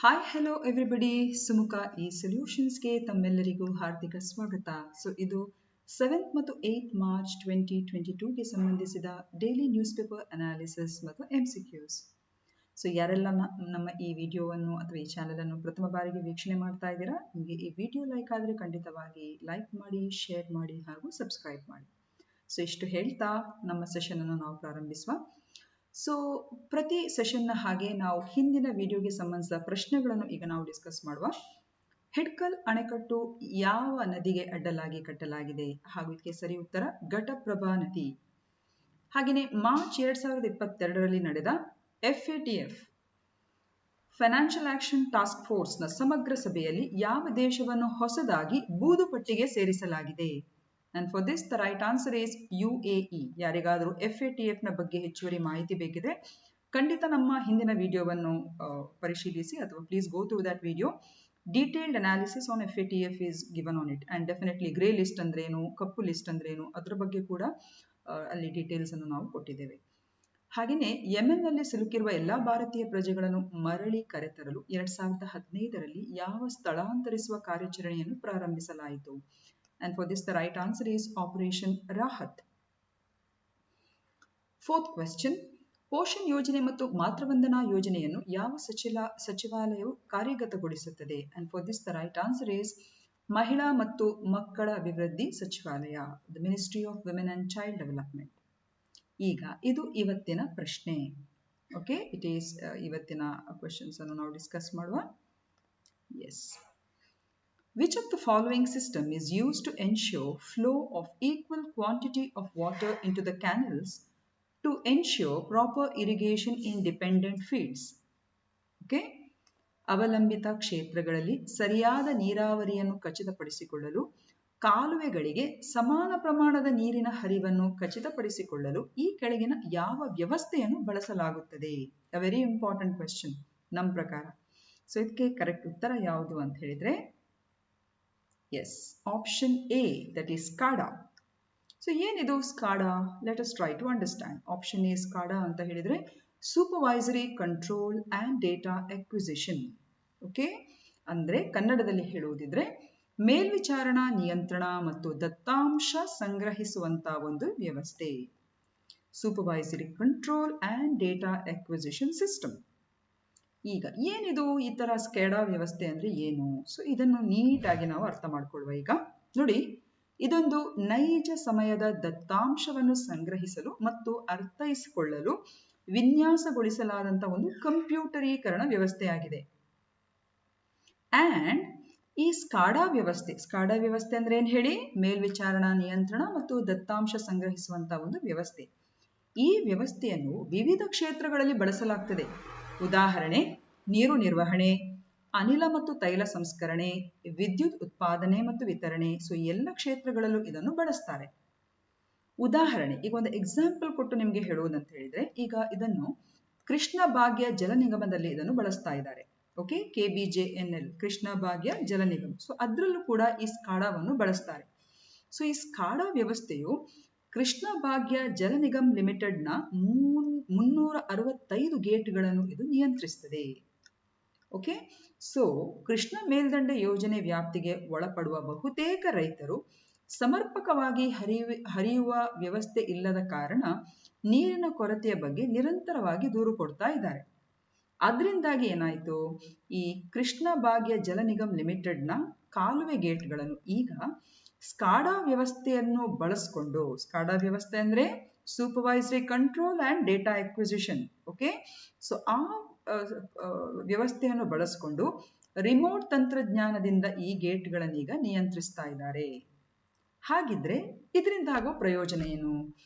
Hi hello everybody, Sumukha ಸೊಲ್ಯೂಷನ್ಸ್ಗೆ ತಮ್ಮೆಲ್ಲರಿಗೂ ಹಾರ್ದಿಕ ಸ್ವಾಗತ. ಇದು 7th ಮತ್ತು 8th ಮಾರ್ಚ್ 2022ಗೆ ಸಂಬಂಧಿಸಿದ ಡೈಲಿ ನ್ಯೂಸ್ ಪೇಪರ್ ಅನಾಲಿಸಿಸ್ ಮತ್ತು MCQs. ಯಾರೆಲ್ಲ ನಮ್ಮ ಈ ವಿಡಿಯೋವನ್ನು ಅಥವಾ ಈ ಚಾನಲನ್ನು ಪ್ರಥಮ ಬಾರಿಗೆ ವೀಕ್ಷಣೆ ಮಾಡ್ತಾ ಇದ್ದೀರಾ, ನಿಮಗೆ ಈ ವಿಡಿಯೋ ಲೈಕ್ ಆದರೆ ಖಂಡಿತವಾಗಿ ಲೈಕ್ ಮಾಡಿ, ಶೇರ್ ಮಾಡಿ ಹಾಗೂ ಸಬ್ಸ್ಕ್ರೈಬ್ ಮಾಡಿ. ಇಷ್ಟು ಹೇಳ್ತಾ ನಮ್ಮ ಸೆಷನ್ ಅನ್ನು ನಾವು ಪ್ರಾರಂಭಿಸುವ. ಪ್ರತಿ ಸೆಷನ್ನ ಹಾಗೆ ನಾವು ಹಿಂದಿನ ವಿಡಿಯೋಗೆ ಸಂಬಂಧಿಸಿದ ಪ್ರಶ್ನೆಗಳನ್ನು ಈಗ ನಾವು ಡಿಸ್ಕಸ್ ಮಾಡುವ. ಹಿಡ್ಕಲ್ ಅಣೆಕಟ್ಟು ಯಾವ ನದಿಗೆ ಅಡ್ಡಲಾಗಿ ಕಟ್ಟಲಾಗಿದೆ? ಹಾಗೂ ಇದಕ್ಕೆ ಸರಿ ಉತ್ತರ ಘಟಪ್ರಭಾ ನದಿ. ಹಾಗೆಯೇ ಮಾರ್ಚ್ 2022ರಲ್ಲಿ ನಡೆದ FATF ಫೈನಾನ್ಷಿಯಲ್ ಆಕ್ಷನ್ ಟಾಸ್ಕ್ ಫೋರ್ಸ್ನ ಸಮಗ್ರ ಸಭೆಯಲ್ಲಿ ಯಾವ ದೇಶವನ್ನು ಹೊಸದಾಗಿ ಬೂದು ಪಟ್ಟಿಗೆ ಸೇರಿಸಲಾಗಿದೆ? And for this, the right answer is UAE. ಯಾರಿಗಾದರೂ FATF ನ ಬಗ್ಗೆ ಹೆಚ್ಚುವರಿ ಮಾಹಿತಿ ಬೇಕಿದ್ರೆ ಖಂಡಿತ ನಮ್ಮ ಹಿಂದಿನ ವಿಡಿಯೋವನ್ನು ಪರಿಶೀಲಿಸಿ ಅಥವಾ please go through that video. Detailed analysis on FATF is given on it and definitely grey list ಅಂದ್ರೇನು, ಕಪ್ಪು ಲಿಸ್ಟ್ ಅಂದ್ರೇನು, ಅದರ ಬಗ್ಗೆ ಕೂಡ ಅಲ್ಲಿ ಡೀಟೇಲ್ಸ್ ಅನ್ನು ನಾವು ಕೊಟ್ಟಿದ್ದೇವೆ. ಹಾಗೆಯೇ ಯೆಮೆನ್ನಲ್ಲಿ ಸಿಲುಕಿರುವ ಎಲ್ಲಾ ಭಾರತೀಯ ಪ್ರಜೆಗಳನ್ನು ಮರಳಿ ಕರೆತರಲು 2015ರಲ್ಲಿ ಯಾವ ಸ್ಥಳಾಂತರಿಸುವ ಕಾರ್ಯಾಚರಣೆಯನ್ನು ಪ್ರಾರಂಭಿಸಲಾಯಿತು? And for this, the right answer is Operation Rahat. Fourth question. Poshan ಯೋಜನೆ ಮತ್ತು ಮಾತೃವಂದನಾ ಯೋಜನೆಯನ್ನು ಯಾವ ಸಚಿವಾಲಯವು ಕಾರ್ಯಗತಗೊಳಿಸುತ್ತದೆ? And for this, the right answer is ಮಹಿಳಾ ಮತ್ತು ಮಕ್ಕಳ ಅಭಿವೃದ್ಧಿ ಸಚಿವಾಲಯ, the Ministry of Women and Child Development. ಈಗ ಇದು ಇವತ್ತಿನ ಪ್ರಶ್ನೆ. ಓಕೆ, ಇಟ್ ಈಸ್ ಇವತ್ತಿನ ಕ್ವೆಶ್ಚನ್ಸ್ ಅನ್ನು ನಾವು ಡಿಸ್ಕಸ್ ಮಾಡುವ. S. Which of the following system is used to ensure flow of equal quantity of water into the canals to ensure proper irrigation in dependent fields? Okay? ಅವಲಂಬಿತ ಕ್ಷೇತ್ರಗಳಲ್ಲಿ ಸರಿಯಾದ ನೀರಾವರಿಯನ್ನು ಖಚಿತಪಡಿಸಿಕೊಳ್ಳಲು ಕಾಲುವೆಗಳಿಗೆ ಸಮಾನ ಪ್ರಮಾಣದ ನೀರಿನ ಹರಿವನ್ನು ಖಚಿತಪಡಿಸಿಕೊಳ್ಳಲು ಈ ಕೆಳಗಿನ ಯಾವ ವ್ಯವಸ್ಥೆಯನ್ನು ಬಳಸಲಾಗುತ್ತದೆ? A very important question ನಮ್ಮ ಪ್ರಕಾರ. ಇದಕ್ಕೆ ಕರೆಕ್ಟ್ ಉತ್ತರ ಯಾವುದು ಅಂತ ಹೇಳಿದ್ರೆ yes, option A, that is SCADA. ಏನಿದು SCADA? Let us try to understand. Option A SCADA ಅಂತ ಹೇಳಿದ್ರೆ Supervisory Control and Data Acquisition. Okay, ಅಂದ್ರೆ ಕನ್ನಡದಲ್ಲಿ ಹೇಳುವುದಿದ್ರೆ ಮೇಲ್ವಿಚಾರಣಾ ನಿಯಂತ್ರಣ ಮತ್ತು ದತ್ತಾಂಶ ಸಂಗ್ರಹಿಸುವಂತ ಒಂದು ವ್ಯವಸ್ಥೆ. Supervisory Control and Data Acquisition System. ಈಗ ಏನಿದು ಈ ತರ ಸ್ಕೇಡಾ ವ್ಯವಸ್ಥೆ ಅಂದ್ರೆ ಏನು? ಇದನ್ನು ನೀಟಾಗಿ ನಾವು ಅರ್ಥ ಮಾಡ್ಕೊಳ್ಳುವ. ಈಗ ನೋಡಿ, ಇದೊಂದು ನೈಜ ಸಮಯದ ದತ್ತಾಂಶವನ್ನು ಸಂಗ್ರಹಿಸಲು ಮತ್ತು ಅರ್ಥೈಸಿಕೊಳ್ಳಲು ವಿನ್ಯಾಸಗೊಳಿಸಲಾದಂತ ಒಂದು ಕಂಪ್ಯೂಟರೀಕರಣ ವ್ಯವಸ್ಥೆಯಾಗಿದೆ. ಅಂಡ್ ಈ ಸ್ಕಾಡಾ ವ್ಯವಸ್ಥೆ ಅಂದ್ರೆ ಏನ್ ಹೇಳಿ? ಮೇಲ್ವಿಚಾರಣಾ ನಿಯಂತ್ರಣ ಮತ್ತು ದತ್ತಾಂಶ ಸಂಗ್ರಹಿಸುವಂತ ಒಂದು ವ್ಯವಸ್ಥೆ. ಈ ವ್ಯವಸ್ಥೆಯನ್ನು ವಿವಿಧ ಕ್ಷೇತ್ರಗಳಲ್ಲಿ ಬಳಸಲಾಗ್ತದೆ. ಉದಾಹರಣೆ, ನೀರು ನಿರ್ವಹಣೆ, ಅನಿಲ ಮತ್ತು ತೈಲ ಸಂಸ್ಕರಣೆ, ವಿದ್ಯುತ್ ಉತ್ಪಾದನೆ ಮತ್ತು ವಿತರಣೆ. ಈ ಎಲ್ಲ ಕ್ಷೇತ್ರಗಳಲ್ಲೂ ಇದನ್ನು ಬಳಸ್ತಾರೆ. ಉದಾಹರಣೆ, ಈಗ ಒಂದು ಎಕ್ಸಾಂಪಲ್ ಕೊಟ್ಟು ನಿಮ್ಗೆ ಹೇಳುವುದಂತ ಹೇಳಿದ್ರೆ, ಈಗ ಇದನ್ನು ಕೃಷ್ಣ ಭಾಗ್ಯ ಜಲ ನಿಗಮದಲ್ಲಿ ಇದನ್ನು ಬಳಸ್ತಾ ಇದ್ದಾರೆ. ಓಕೆ, KBJNL, ಕೃಷ್ಣ ಭಾಗ್ಯ ಜಲ ನಿಗಮ. ಅದರಲ್ಲೂ ಕೂಡ ಈ ಸ್ಕಾಡಾವನ್ನು ಬಳಸ್ತಾರೆ. ಈ ಸ್ಕಾಡಾ ವ್ಯವಸ್ಥೆಯು ಕೃಷ್ಣ ಭಾಗ್ಯ ಜಲ ನಿಗಮ್ ಲಿಮಿಟೆಡ್ನ 365 ಗೇಟ್ಗಳನ್ನು ಇದು ನಿಯಂತ್ರಿಸುತ್ತದೆ. ಓಕೆ, ಕೃಷ್ಣ ಮೇಲ್ದಂಡೆ ಯೋಜನೆ ವ್ಯಾಪ್ತಿಗೆ ಒಳಪಡುವ ಬಹುತೇಕ ರೈತರು ಸಮರ್ಪಕವಾಗಿ ಹರಿಯುವ ವ್ಯವಸ್ಥೆ ಇಲ್ಲದ ಕಾರಣ ನೀರಿನ ಕೊರತೆಯ ಬಗ್ಗೆ ನಿರಂತರವಾಗಿ ದೂರು ಕೊಡ್ತಾ ಇದ್ದಾರೆ. ಅದರಿಂದಾಗಿ ಏನಾಯ್ತು, ಈ ಕೃಷ್ಣ ಭಾಗ್ಯ ಜಲ ನಿಗಮ್ ಲಿಮಿಟೆಡ್ನ ಕಾಲುವೆ ಗೇಟ್ಗಳನ್ನು ಈಗ ಸ್ಕಾಡಾ ವ್ಯವಸ್ಥೆಯನ್ನು ಬಳಸಿಕೊಂಡು, ಸ್ಕಾಡಾ ವ್ಯವಸ್ಥೆ ಅಂದ್ರೆ supervisory control and data acquisition. Okay, ಆ ವ್ಯವಸ್ಥೆಯನ್ನು ಬಳಸಿಕೊಂಡು ರಿಮೋಟ್ ತಂತ್ರಜ್ಞಾನದಿಂದ ಈ ಗೇಟ್ಗಳನ್ನೀಗ ನಿಯಂತ್ರಿಸ್ತಾ ಇದ್ದಾರೆ. ಹಾಗಿದ್ರೆ ಇದರಿಂದ ಆಗೋ ಪ್ರಯೋಜನ ಏನು?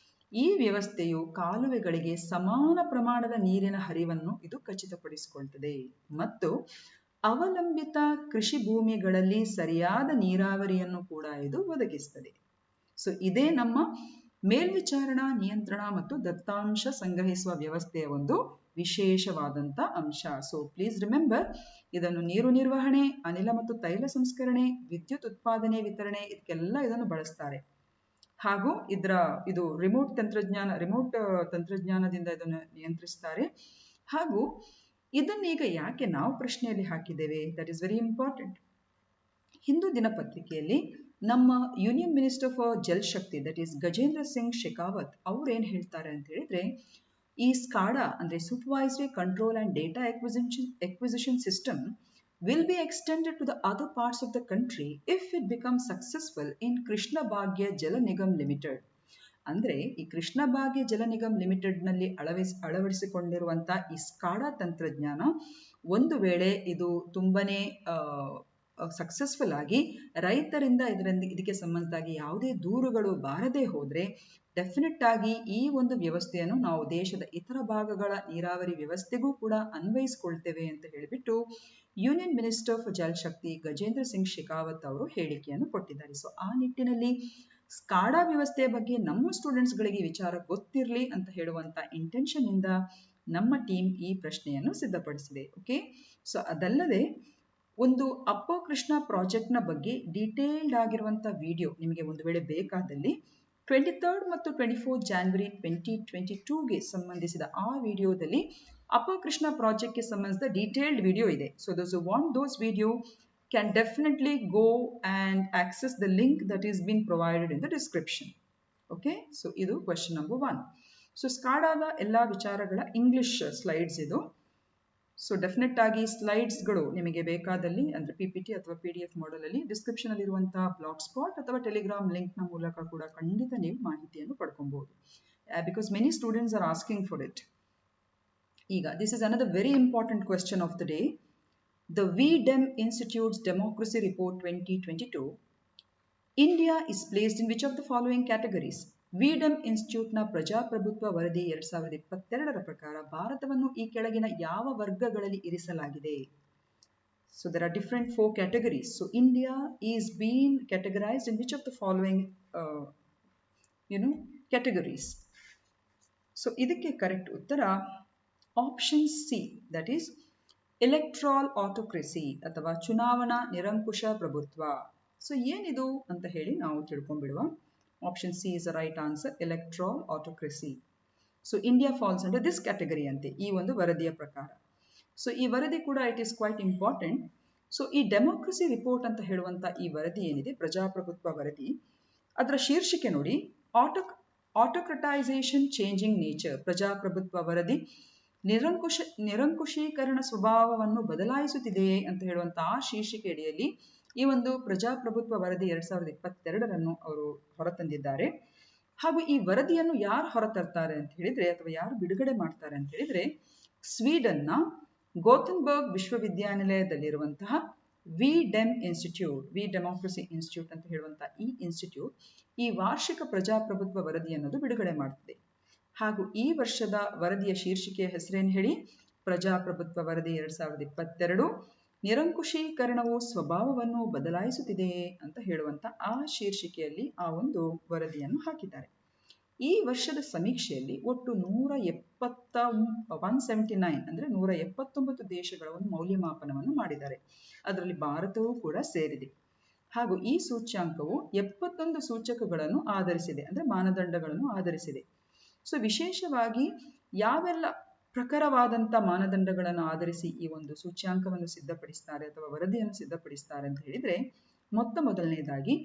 ಈ ವ್ಯವಸ್ಥೆಯು ಕಾಲುವೆಗಳಿಗೆ ಸಮಾನ ಪ್ರಮಾಣದ ನೀರಿನ ಹರಿವನ್ನು ಇದು ಖಚಿತಪಡಿಸಿಕೊಳ್ತದೆ ಮತ್ತು ಅವಲಂಬಿತ ಕೃಷಿ ಭೂಮಿಗಳಲ್ಲಿ ಸರಿಯಾದ ನೀರಾವರಿಯನ್ನು ಕೂಡ ಇದು ಒದಗಿಸುತ್ತದೆ. ಇದೇ ನಮ್ಮ ಮೇಲ್ವಿಚಾರಣಾ ನಿಯಂತ್ರಣ ಮತ್ತು ದತ್ತಾಂಶ ಸಂಗ್ರಹಿಸುವ ವ್ಯವಸ್ಥೆಯ ಒಂದು ವಿಶೇಷವಾದಂತ ಅಂಶ. ಪ್ಲೀಸ್ ರಿಮೆಂಬರ್, ಇದನ್ನು ನೀರು ನಿರ್ವಹಣೆ, ಅನಿಲ ಮತ್ತು ತೈಲ ಸಂಸ್ಕರಣೆ, ವಿದ್ಯುತ್ ಉತ್ಪಾದನೆ, ವಿತರಣೆ ಇದಕ್ಕೆಲ್ಲ ಇದನ್ನು ಬಳಸ್ತಾರೆ. ಹಾಗೂ ಇದು ರಿಮೋಟ್ ತಂತ್ರಜ್ಞಾನದಿಂದ ಇದನ್ನು ನಿಯಂತ್ರಿಸ್ತಾರೆ. ಹಾಗೂ ಇದನ್ನೀಗ ಯಾಕೆ ನಾವು ಪ್ರಶ್ನೆಯಲ್ಲಿ ಹಾಕಿದ್ದೇವೆ? That is very important. Hindu ದಿನಪತ್ರಿಕೆಯಲ್ಲಿ ನಮ್ಮ union minister for Jal Shakti, that is Gajendra Singh Shekhawat, ಅವ್ರು ಏನು ಹೇಳ್ತಾರೆ ಅಂತ ಹೇಳಿದ್ರೆ, ಈ ಸ್ಕಾಡಾ ಅಂದ್ರೆ supervisory control and data acquisition system will be extended to the other parts of the country if it becomes successful in Krishna Bhagya ಜಲ ನಿಗಮ್ ಲಿಮಿಟೆಡ್. ಅಂದ್ರೆ ಈ ಕೃಷ್ಣ ಭಾಗ್ಯ ಜಲ ನಿಗಮ್ ಲಿಮಿಟೆಡ್ ನಲ್ಲಿ ಅಳವಡಿಸಿಕೊಂಡಿರುವಂತಹ ಈ ಸ್ಕಾಡಾ ತಂತ್ರಜ್ಞಾನ ಒಂದು ವೇಳೆ ಇದು ತುಂಬಾನೇ ಸಕ್ಸಸ್ಫುಲ್ ಆಗಿ ರೈತರಿಂದ ಇದಕ್ಕೆ ಸಂಬಂಧವಾಗಿ ಯಾವುದೇ ದೂರುಗಳು ಬಾರದೆ ಹೋದ್ರೆ ಡೆಫಿನೆಟ್ ಆಗಿ ಈ ಒಂದು ವ್ಯವಸ್ಥೆಯನ್ನು ನಾವು ದೇಶದ ಇತರ ಭಾಗಗಳ ನೀರಾವರಿ ವ್ಯವಸ್ಥೆಗೂ ಕೂಡ ಅನ್ವಯಿಸಿಕೊಳ್ತೇವೆ ಅಂತ ಹೇಳಿಬಿಟ್ಟು ಯೂನಿಯನ್ ಮಿನಿಸ್ಟರ್ ಫಾರ್ ಜಲ್ ಶಕ್ತಿ ಗಜೇಂದ್ರ ಸಿಂಗ್ ಶೆಖಾವತ್ ಅವರು ಹೇಳಿಕೆಯನ್ನು ಕೊಟ್ಟಿದ್ದಾರೆ. ಸೊ ಆ ನಿಟ್ಟಿನಲ್ಲಿ ಸ್ಕಾಡಾ ವ್ಯವಸ್ಥೆಯ ಬಗ್ಗೆ ನಮ್ಮ ಸ್ಟೂಡೆಂಟ್ಸ್ಗಳಿಗೆ ವಿಚಾರ ಗೊತ್ತಿರಲಿ ಅಂತ ಹೇಳುವಂತ ಇಂಟೆನ್ಷನ್ ಇಂದ ನಮ್ಮ ಟೀಮ್ ಈ ಪ್ರಶ್ನೆಯನ್ನು ಸಿದ್ಧಪಡಿಸಿದೆ. ಓಕೆ, ಸೊ ಅದಲ್ಲದೆ ಒಂದು ಅಪ್ಪರ್ ಕೃಷ್ಣ ಪ್ರಾಜೆಕ್ಟ್ನ ಬಗ್ಗೆ ಡೀಟೇಲ್ಡ್ ಆಗಿರುವಂಥ ವಿಡಿಯೋ ನಿಮಗೆ ಒಂದು ವೇಳೆ ಬೇಕಾದಲ್ಲಿ 23 ಮತ್ತು 24 ಜಾನ್ವರಿ 2022ಗೆ ಸಂಬಂಧಿಸಿದ ಆ ವಿಡಿಯೋದಲ್ಲಿ ಅಪ್ಪರ್ ಕೃಷ್ಣ ಪ್ರಾಜೆಕ್ಟ್ಗೆ ಸಂಬಂಧಿಸಿದ ಡೀಟೇಲ್ಡ್ ವಿಡಿಯೋ ಇದೆ. So those who want those video can definitely go and access the link that is been provided in the description. Okay, so idu question number 1. So ಸ್ಕಾಡಾದ ಎಲ್ಲ ವಿಚಾರಗಳ ಇಂಗ್ಲಿಷ್ ಸ್ಲೈಡ್ಸ್ ಇದು. So definite ಆಗಿ slides ಗಳು ನಿಮಗೆ ಬೇಕಾದಲ್ಲಿ ಅಂದ್ರೆ PPT ಅಥವಾ PDF model ಅಲ್ಲಿ ಡಿಸ್ಕ್ರಿಪ್ಷನ್ ಅಲ್ಲಿ ಇರುವಂತಹ ಬ್ಲಾಗ್ ಸ್ಪಾಟ್ ಅಥವಾ ಟೆಲಿಗ್ರಾಮ್ ಲಿಂಕ್ ನ ಮೂಲಕ ಕೂಡ ಖಂಡಿತ ನೀವು ಮಾಹಿತಿಯನ್ನು ಪಡ್ಕೊಬಹುದು. Because many students are asking for it. ಈಗ this is another very important question of the day. The VDEM Institute's Democracy Report 2022, India is placed in which of the following categories? VDEM Institute ನ ಪ್ರಜಾಪ್ರಭುತ್ವ ವರದಿ 2022ರ ಪ್ರಕಾರ ಭಾರತವನ್ನು ಈ ಕೆಳಗಿನ ಯಾವ ವರ್ಗಗಳಲ್ಲಿ ಇರಿಸಲಾಗಿದೆ? So there are different 4 categories. So India is being categorized in which of the following categories? So ಇದಕ್ಕೆ ಕರೆಕ್ಟ್ ಉತ್ತರ option C, that is electoral autocracy ಅಥವಾ ಚುನಾವಣಾ ನಿರಂಕುಶ ಪ್ರಭುತ್ವ. ಸೊ ಏನಿದು ಅಂತ ಹೇಳಿ ನಾವು ತಿಳ್ಕೊಂಡ್ಬಿಡುವ. Option C is the right answer, electoral autocracy. So India falls under this category ಅಂತೆ ಈ ಒಂದು ವರದಿಯ ಪ್ರಕಾರ. ಸೊ ಈ ವರದಿ ಕೂಡ it is quite important. So ಈ ಡೆಮೋಕ್ರಸಿ ರಿಪೋರ್ಟ್ ಅಂತ ಹೇಳುವಂತ ಈ ವರದಿ ಏನಿದೆ, ಪ್ರಜಾಪ್ರಭುತ್ವ ವರದಿ, ಅದರ ಶೀರ್ಷಿಕೆ ನೋಡಿ, ಆಟೋಕ್ರಟೈಸೇಷನ್ ಚೇಂಜಿಂಗ್ ನೇಚರ್. ಪ್ರಜಾಪ್ರಭುತ್ವ ವರದಿ ನಿರಂಕುಶೀಕರಣ ಸ್ವಭಾವವನ್ನು ಬದಲಾಯಿಸುತ್ತಿದೆಯೇ ಅಂತ ಹೇಳುವಂತಹ ಆ ಶೀರ್ಷಿಕೆ ಅಡಿಯಲ್ಲಿ ಈ ಒಂದು ಪ್ರಜಾಪ್ರಭುತ್ವ ವರದಿ 2022ರನ್ನು ಅವರು ಹೊರತಂದಿದ್ದಾರೆ. ಹಾಗೂ ಈ ವರದಿಯನ್ನು ಯಾರು ಹೊರತರ್ತಾರೆ ಅಂತ ಹೇಳಿದ್ರೆ, ಅಥವಾ ಯಾರು ಬಿಡುಗಡೆ ಮಾಡ್ತಾರೆ ಅಂತ ಹೇಳಿದ್ರೆ, ಸ್ವೀಡನ್ನ ಗೋಥೆನ್ಬರ್ಗ್ ವಿಶ್ವವಿದ್ಯಾನಿಲಯದಲ್ಲಿರುವಂತಹ VDEM institute, V democracy institute ಅಂತ ಹೇಳುವಂತಹ ಈ ಇನ್ಸ್ಟಿಟ್ಯೂಟ್ ಈ ವಾರ್ಷಿಕ ಪ್ರಜಾಪ್ರಭುತ್ವ ವರದಿ ಅನ್ನೋದು ಬಿಡುಗಡೆ ಮಾಡ್ತಿದೆ. ಹಾಗೂ ಈ ವರ್ಷದ ವರದಿಯ ಶೀರ್ಷಿಕೆಯ ಹೆಸರೇನು ಹೇಳಿ? ಪ್ರಜಾಪ್ರಭುತ್ವ ವರದಿ 2022, ನಿರಂಕುಶೀಕರಣವು ಸ್ವಭಾವವನ್ನು ಬದಲಾಯಿಸುತ್ತಿದೆಯೇ ಅಂತ ಹೇಳುವಂತ ಆ ಶೀರ್ಷಿಕೆಯಲ್ಲಿ ಆ ಒಂದು ವರದಿಯನ್ನು ಹಾಕಿದ್ದಾರೆ. ಈ ವರ್ಷದ ಸಮೀಕ್ಷೆಯಲ್ಲಿ ಒಟ್ಟು 179 ಅಂದ್ರೆ 179 ದೇಶಗಳ ಒಂದು ಮೌಲ್ಯಮಾಪನವನ್ನು ಮಾಡಿದ್ದಾರೆ. ಅದರಲ್ಲಿ ಭಾರತವೂ ಕೂಡ ಸೇರಿದೆ. ಹಾಗೂ ಈ ಸೂಚ್ಯಾಂಕವು 71 ಸೂಚಕಗಳನ್ನು ಆಧರಿಸಿದೆ, ಅಂದ್ರೆ ಮಾನದಂಡಗಳನ್ನು ಆಧರಿಸಿದೆ. ಸೊ ವಿಶೇಷವಾಗಿ ಯಾವೆಲ್ಲ ಪ್ರಖರವಾದಂಥ ಮಾನದಂಡಗಳನ್ನು ಆಧರಿಸಿ ಈ ಒಂದು ಸೂಚ್ಯಾಂಕವನ್ನು ಸಿದ್ಧಪಡಿಸ್ತಾರೆ ಅಥವಾ ವರದಿಯನ್ನು ಸಿದ್ಧಪಡಿಸ್ತಾರೆ ಅಂತ ಹೇಳಿದ್ರೆ, ಮೊದಲನೇದಾಗಿ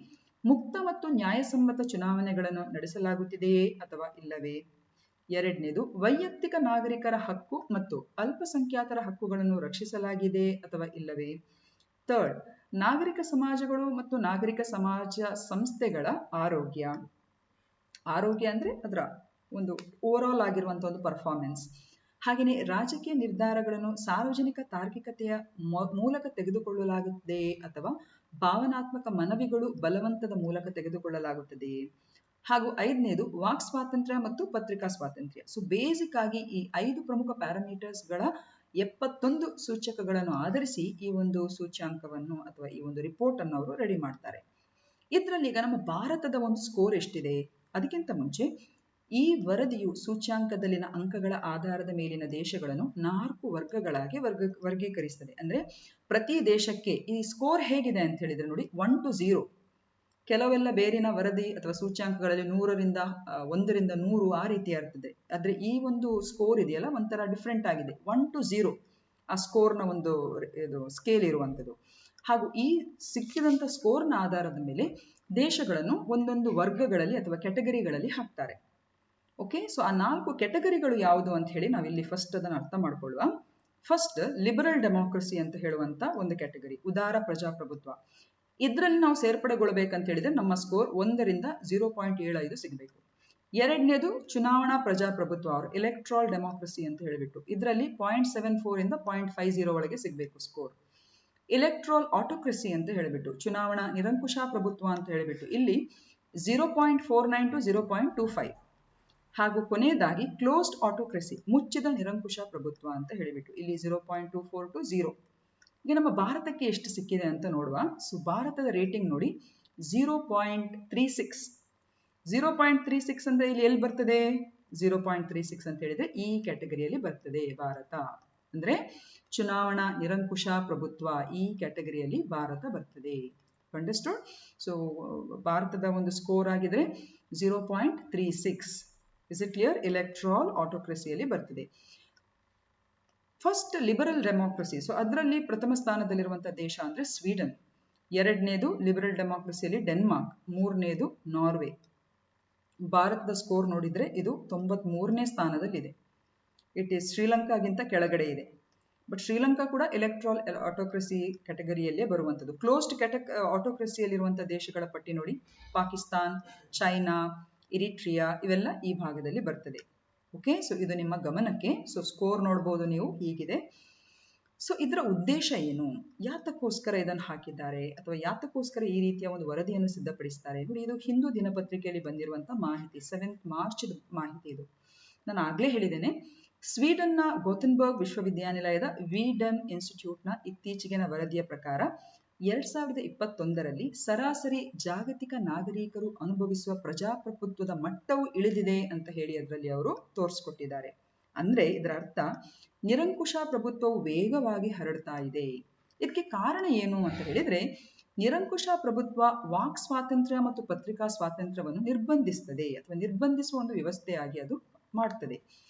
ಮುಕ್ತ ಮತ್ತು ನ್ಯಾಯಸಮ್ಮತ ಚುನಾವಣೆಗಳನ್ನು ನಡೆಸಲಾಗುತ್ತಿದೆಯೇ ಅಥವಾ ಇಲ್ಲವೇ? ಎರಡನೇದು, ವೈಯಕ್ತಿಕ ನಾಗರಿಕರ ಹಕ್ಕು ಮತ್ತು ಅಲ್ಪಸಂಖ್ಯಾತರ ಹಕ್ಕುಗಳನ್ನು ರಕ್ಷಿಸಲಾಗಿದೆ ಅಥವಾ ಇಲ್ಲವೇ? ಥರ್ಡ್, ನಾಗರಿಕ ಸಮಾಜಗಳು ಮತ್ತು ನಾಗರಿಕ ಸಮಾಜ ಸಂಸ್ಥೆಗಳ ಆರೋಗ್ಯ ಅಂದ್ರೆ ಅದರ ಒಂದು ಓವರ್ ಆಲ್ ಆಗಿರುವಂತಹ ಒಂದು ಪರ್ಫಾರ್ಮೆನ್ಸ್. ಹಾಗೆಯೇ ರಾಜಕೀಯ ನಿರ್ಧಾರಗಳನ್ನು ಸಾರ್ವಜನಿಕ ತಾರ್ಕಿಕತೆಯ ಮೂಲಕ ತೆಗೆದುಕೊಳ್ಳಲಾಗುತ್ತದೆಯೇ ಅಥವಾ ಭಾವನಾತ್ಮಕ ಮನವಿಗಳು ಬಲವಂತದ ಮೂಲಕ ತೆಗೆದುಕೊಳ್ಳಲಾಗುತ್ತದೆಯೇ? ಹಾಗೂ ಐದನೇದು, ವಾಕ್ ಸ್ವಾತಂತ್ರ್ಯ ಮತ್ತು ಪತ್ರಿಕಾ ಸ್ವಾತಂತ್ರ್ಯ. ಸೊ ಬೇಸಿಕ್ ಆಗಿ ಈ 5 ಪ್ರಮುಖ ಪ್ಯಾರಾಮೀಟರ್ಸ್ಗಳ 71 ಸೂಚಕಗಳನ್ನು ಆಧರಿಸಿ ಈ ಒಂದು ಸೂಚ್ಯಾಂಕವನ್ನು ಅಥವಾ ಈ ಒಂದು ರಿಪೋರ್ಟ್ ಅನ್ನು ಅವರು ರೆಡಿ ಮಾಡ್ತಾರೆ. ಇದರಲ್ಲಿ ಈಗ ನಮ್ಮ ಭಾರತದ ಒಂದು ಸ್ಕೋರ್ ಎಷ್ಟಿದೆ? ಅದಕ್ಕಿಂತ ಮುಂಚೆ ಈ ವರದಿಯು ಸೂಚ್ಯಾಂಕದಲ್ಲಿನ ಅಂಕಗಳ ಆಧಾರದ ಮೇಲಿನ ದೇಶಗಳನ್ನು 4 ವರ್ಗಗಳಾಗಿ ವರ್ಗೀಕರಿಸ್ತದೆ. ಅಂದ್ರೆ ಪ್ರತಿ ದೇಶಕ್ಕೆ ಈ ಸ್ಕೋರ್ ಹೇಗಿದೆ ಅಂತ ಹೇಳಿದ್ರೆ ನೋಡಿ, 1 to 0. ಕೆಲವೆಲ್ಲ ಬೇರಿನ ವರದಿ ಅಥವಾ ಸೂಚ್ಯಾಂಕಗಳಲ್ಲಿ 100ರಿಂದ 100 ಆ ರೀತಿ ಇರ್ತದೆ. ಆದ್ರೆ ಈ ಒಂದು ಸ್ಕೋರ್ ಇದೆಯಲ್ಲ ಒಂಥರ ಡಿಫ್ರೆಂಟ್ ಆಗಿದೆ. 1 to 0 ಆ ಸ್ಕೋರ್ನ ಒಂದು ಇದು ಸ್ಕೇಲ್ ಇರುವಂಥದ್ದು. ಹಾಗೂ ಈ ಸಿಕ್ಕಿದಂಥ ಸ್ಕೋರ್ನ ಆಧಾರದ ಮೇಲೆ ದೇಶಗಳನ್ನು ಒಂದೊಂದು ವರ್ಗಗಳಲ್ಲಿ ಅಥವಾ ಕ್ಯಾಟಗರಿಗಳಲ್ಲಿ ಹಾಕ್ತಾರೆ. ಓಕೆ, ಸೊ ಆ 4 ಕ್ಯಾಟಗರಿಗಳು ಯಾವುದು ಅಂತ ಹೇಳಿ ನಾವಿಲ್ಲಿ ಫಸ್ಟ್ ಅದನ್ನು ಅರ್ಥ ಮಾಡ್ಕೊಳ್ಳುವ. ಫಸ್ಟ್ ಲಿಬರಲ್ ಡೆಮಾಕ್ರಸಿ ಅಂತ ಹೇಳುವಂತ ಒಂದು ಕ್ಯಾಟಗರಿ, ಉದಾರ ಪ್ರಜಾಪ್ರಭುತ್ವ. ಇದರಲ್ಲಿ ನಾವು ಸೇರ್ಪಡೆಗೊಳ್ಬೇಕಂತ ಹೇಳಿದ್ರೆ ನಮ್ಮ ಸ್ಕೋರ್ 1ರಿಂದ 0.75 ಸಿಗಬೇಕು. ಎರಡನೇದು ಚುನಾವಣಾ ಪ್ರಜಾಪ್ರಭುತ್ವ, ಅವರು ಎಲೆಕ್ಟ್ರಾಲ್ ಡೆಮಾಕ್ರಸಿ ಅಂತ ಹೇಳಿಬಿಟ್ಟು, ಇದರಲ್ಲಿ 0.74 ಇಂದ 0.50 ಒಳಗೆ ಸಿಗಬೇಕು ಸ್ಕೋರ್. ಎಲೆಕ್ಟ್ರಾಲ್ ಆಟೋಕ್ರಸಿ ಅಂತ ಹೇಳಿಬಿಟ್ಟು, ಚುನಾವಣಾ ನಿರಂಕುಶ ಪ್ರಭುತ್ವ ಅಂತ ಹೇಳಿಬಿಟ್ಟು, ಇಲ್ಲಿ 0.49 to 0.25. ಹಾಗೂ ಕೊನೆಯದಾಗಿ ಕ್ಲೋಸ್ಡ್ ಆಟೋಕ್ರಸಿ, ಮುಚ್ಚಿದ ನಿರಂಕುಶ ಪ್ರಭುತ್ವ ಅಂತ ಹೇಳಿಬಿಟ್ಟು, ಇಲ್ಲಿ 0.24 to 0. ಈಗ ನಮ್ಮ ಭಾರತಕ್ಕೆ ಎಷ್ಟು ಸಿಕ್ಕಿದೆ ಅಂತ ನೋಡುವ. ಸೊ ಭಾರತದ ರೇಟಿಂಗ್ ನೋಡಿ 0.36. 0.36 ಅಂದ್ರೆ ಇಲ್ಲಿ ಎಲ್ಲಿ ಬರ್ತದೆ? 0.36 ಅಂತ ಹೇಳಿದ್ರೆ ಈ ಕ್ಯಾಟಗರಿಯಲ್ಲಿ ಬರ್ತದೆ ಭಾರತ. ಅಂದ್ರೆ ಚುನಾವಣಾ ನಿರಂಕುಶ ಪ್ರಭುತ್ವ, ಈ ಕ್ಯಾಟಗರಿಯಲ್ಲಿ ಭಾರತ ಬರ್ತದೆ. ಅಂಡರ್ಸ್ಟುಡ್? ಸೊ ಭಾರತದ ಒಂದು ಸ್ಕೋರ್ ಆಗಿದ್ರೆ 0.36. Is it clear? ಎಲೆಕ್ಟ್ರಾಲ್ ಆಟೋಕ್ರಸಿಯಲ್ಲಿ ಬರ್ತದೆ. ಫಸ್ಟ್ ಲಿಬರಲ್ ಡೆಮಾಕ್ರಸಿ, ಸೊ ಅದರಲ್ಲಿ ಪ್ರಥಮ ಸ್ಥಾನದಲ್ಲಿರುವಂತಹ ದೇಶ ಅಂದ್ರೆ ಸ್ವೀಡನ್. ಎರಡನೇದು ಲಿಬರಲ್ ಡೆಮಾಕ್ರಸಿಯಲ್ಲಿ ಡೆನ್ಮಾರ್ಕ್. ಮೂರನೇದು ನಾರ್ವೆ. ಭಾರತದ ಸ್ಕೋರ್ ನೋಡಿದ್ರೆ ಇದು 93ನೇ ಸ್ಥಾನದಲ್ಲಿದೆ. ಇಟ್ ಈಸ್ ಶ್ರೀಲಂಕಾಗಿಂತ ಕೆಳಗಡೆ ಇದೆ. ಬಟ್ ಶ್ರೀಲಂಕಾ ಕೂಡ ಎಲೆಕ್ಟ್ರಾಲ್ ಆಟೋಕ್ರಸಿ ಕ್ಯಾಟಗರಿಯಲ್ಲೇ ಬರುವಂಥದ್ದು. ಕ್ಲೋಸ್ಡ್ ಆಟೋಕ್ರಸಿಯಲ್ಲಿರುವಂತಹ ದೇಶಗಳ ಪಟ್ಟಿ ನೋಡಿ, ಪಾಕಿಸ್ತಾನ್, ಚೈನಾ, ಇರಿಟ್ರಿಯಾ, ಇವೆಲ್ಲ ಈ ಭಾಗದಲ್ಲಿ ಬರ್ತದೆ. ಓಕೆ, ಸೊ ಇದು ನಿಮ್ಮ ಗಮನಕ್ಕೆ. ಸೊ ಸ್ಕೋರ್ ನೋಡ್ಬೋದು ನೀವು, ಹೀಗಿದೆ. ಸೊ ಇದರ ಉದ್ದೇಶ ಏನು, ಯಾತಕ್ಕೋಸ್ಕರ ಇದನ್ನು ಹಾಕಿದ್ದಾರೆ ಅಥವಾ ಯಾತಕ್ಕೋಸ್ಕರ ಈ ರೀತಿಯ ಒಂದು ವರದಿಯನ್ನು ಸಿದ್ಧಪಡಿಸ್ತಾರೆ ನೋಡಿ. ಇದು ಹಿಂದೂ ದಿನಪತ್ರಿಕೆಯಲ್ಲಿ ಬಂದಿರುವಂತಹ ಮಾಹಿತಿ, 7th ಮಾರ್ಚ್ ಮಾಹಿತಿ ಇದು. ನಾನು ಆಗ್ಲೇ ಹೇಳಿದ್ದೇನೆ, ಸ್ವೀಡನ್ನ ಗೋಥೆನ್ಬರ್ಗ್ ವಿಶ್ವವಿದ್ಯಾನಿಲಯದ ವಿಡನ್ ಇನ್ಸ್ಟಿಟ್ಯೂಟ್ನ ಇತ್ತೀಚೆಗಿನ ವರದಿಯ ಪ್ರಕಾರ 2021ರಲ್ಲಿ ಸರಾಸರಿ ಜಾಗತಿಕ ನಾಗರಿಕರು ಅನುಭವಿಸುವ ಪ್ರಜಾಪ್ರಭುತ್ವದ ಮಟ್ಟವು ಇಳಿದಿದೆ ಅಂತ ಹೇಳಿ ಅದರಲ್ಲಿ ಅವರು ತೋರಿಸ್ಕೊಟ್ಟಿದ್ದಾರೆ. ಅಂದ್ರೆ ಇದರ ಅರ್ಥ ನಿರಂಕುಶ ಪ್ರಭುತ್ವವು ವೇಗವಾಗಿ ಹರಡ್ತಾ ಇದೆ. ಇದಕ್ಕೆ ಕಾರಣ ಏನು ಅಂತ ಹೇಳಿದ್ರೆ, ನಿರಂಕುಶ ಪ್ರಭುತ್ವ ವಾಕ್ ಸ್ವಾತಂತ್ರ್ಯ ಮತ್ತು ಪತ್ರಿಕಾ ಸ್ವಾತಂತ್ರ್ಯವನ್ನು ನಿರ್ಬಂಧಿಸ್ತದೆ ಅಥವಾ ನಿರ್ಬಂಧಿಸುವ ಒಂದು ವ್ಯವಸ್ಥೆಯಾಗಿ ಅದು ಮಾಡ್ತದೆ.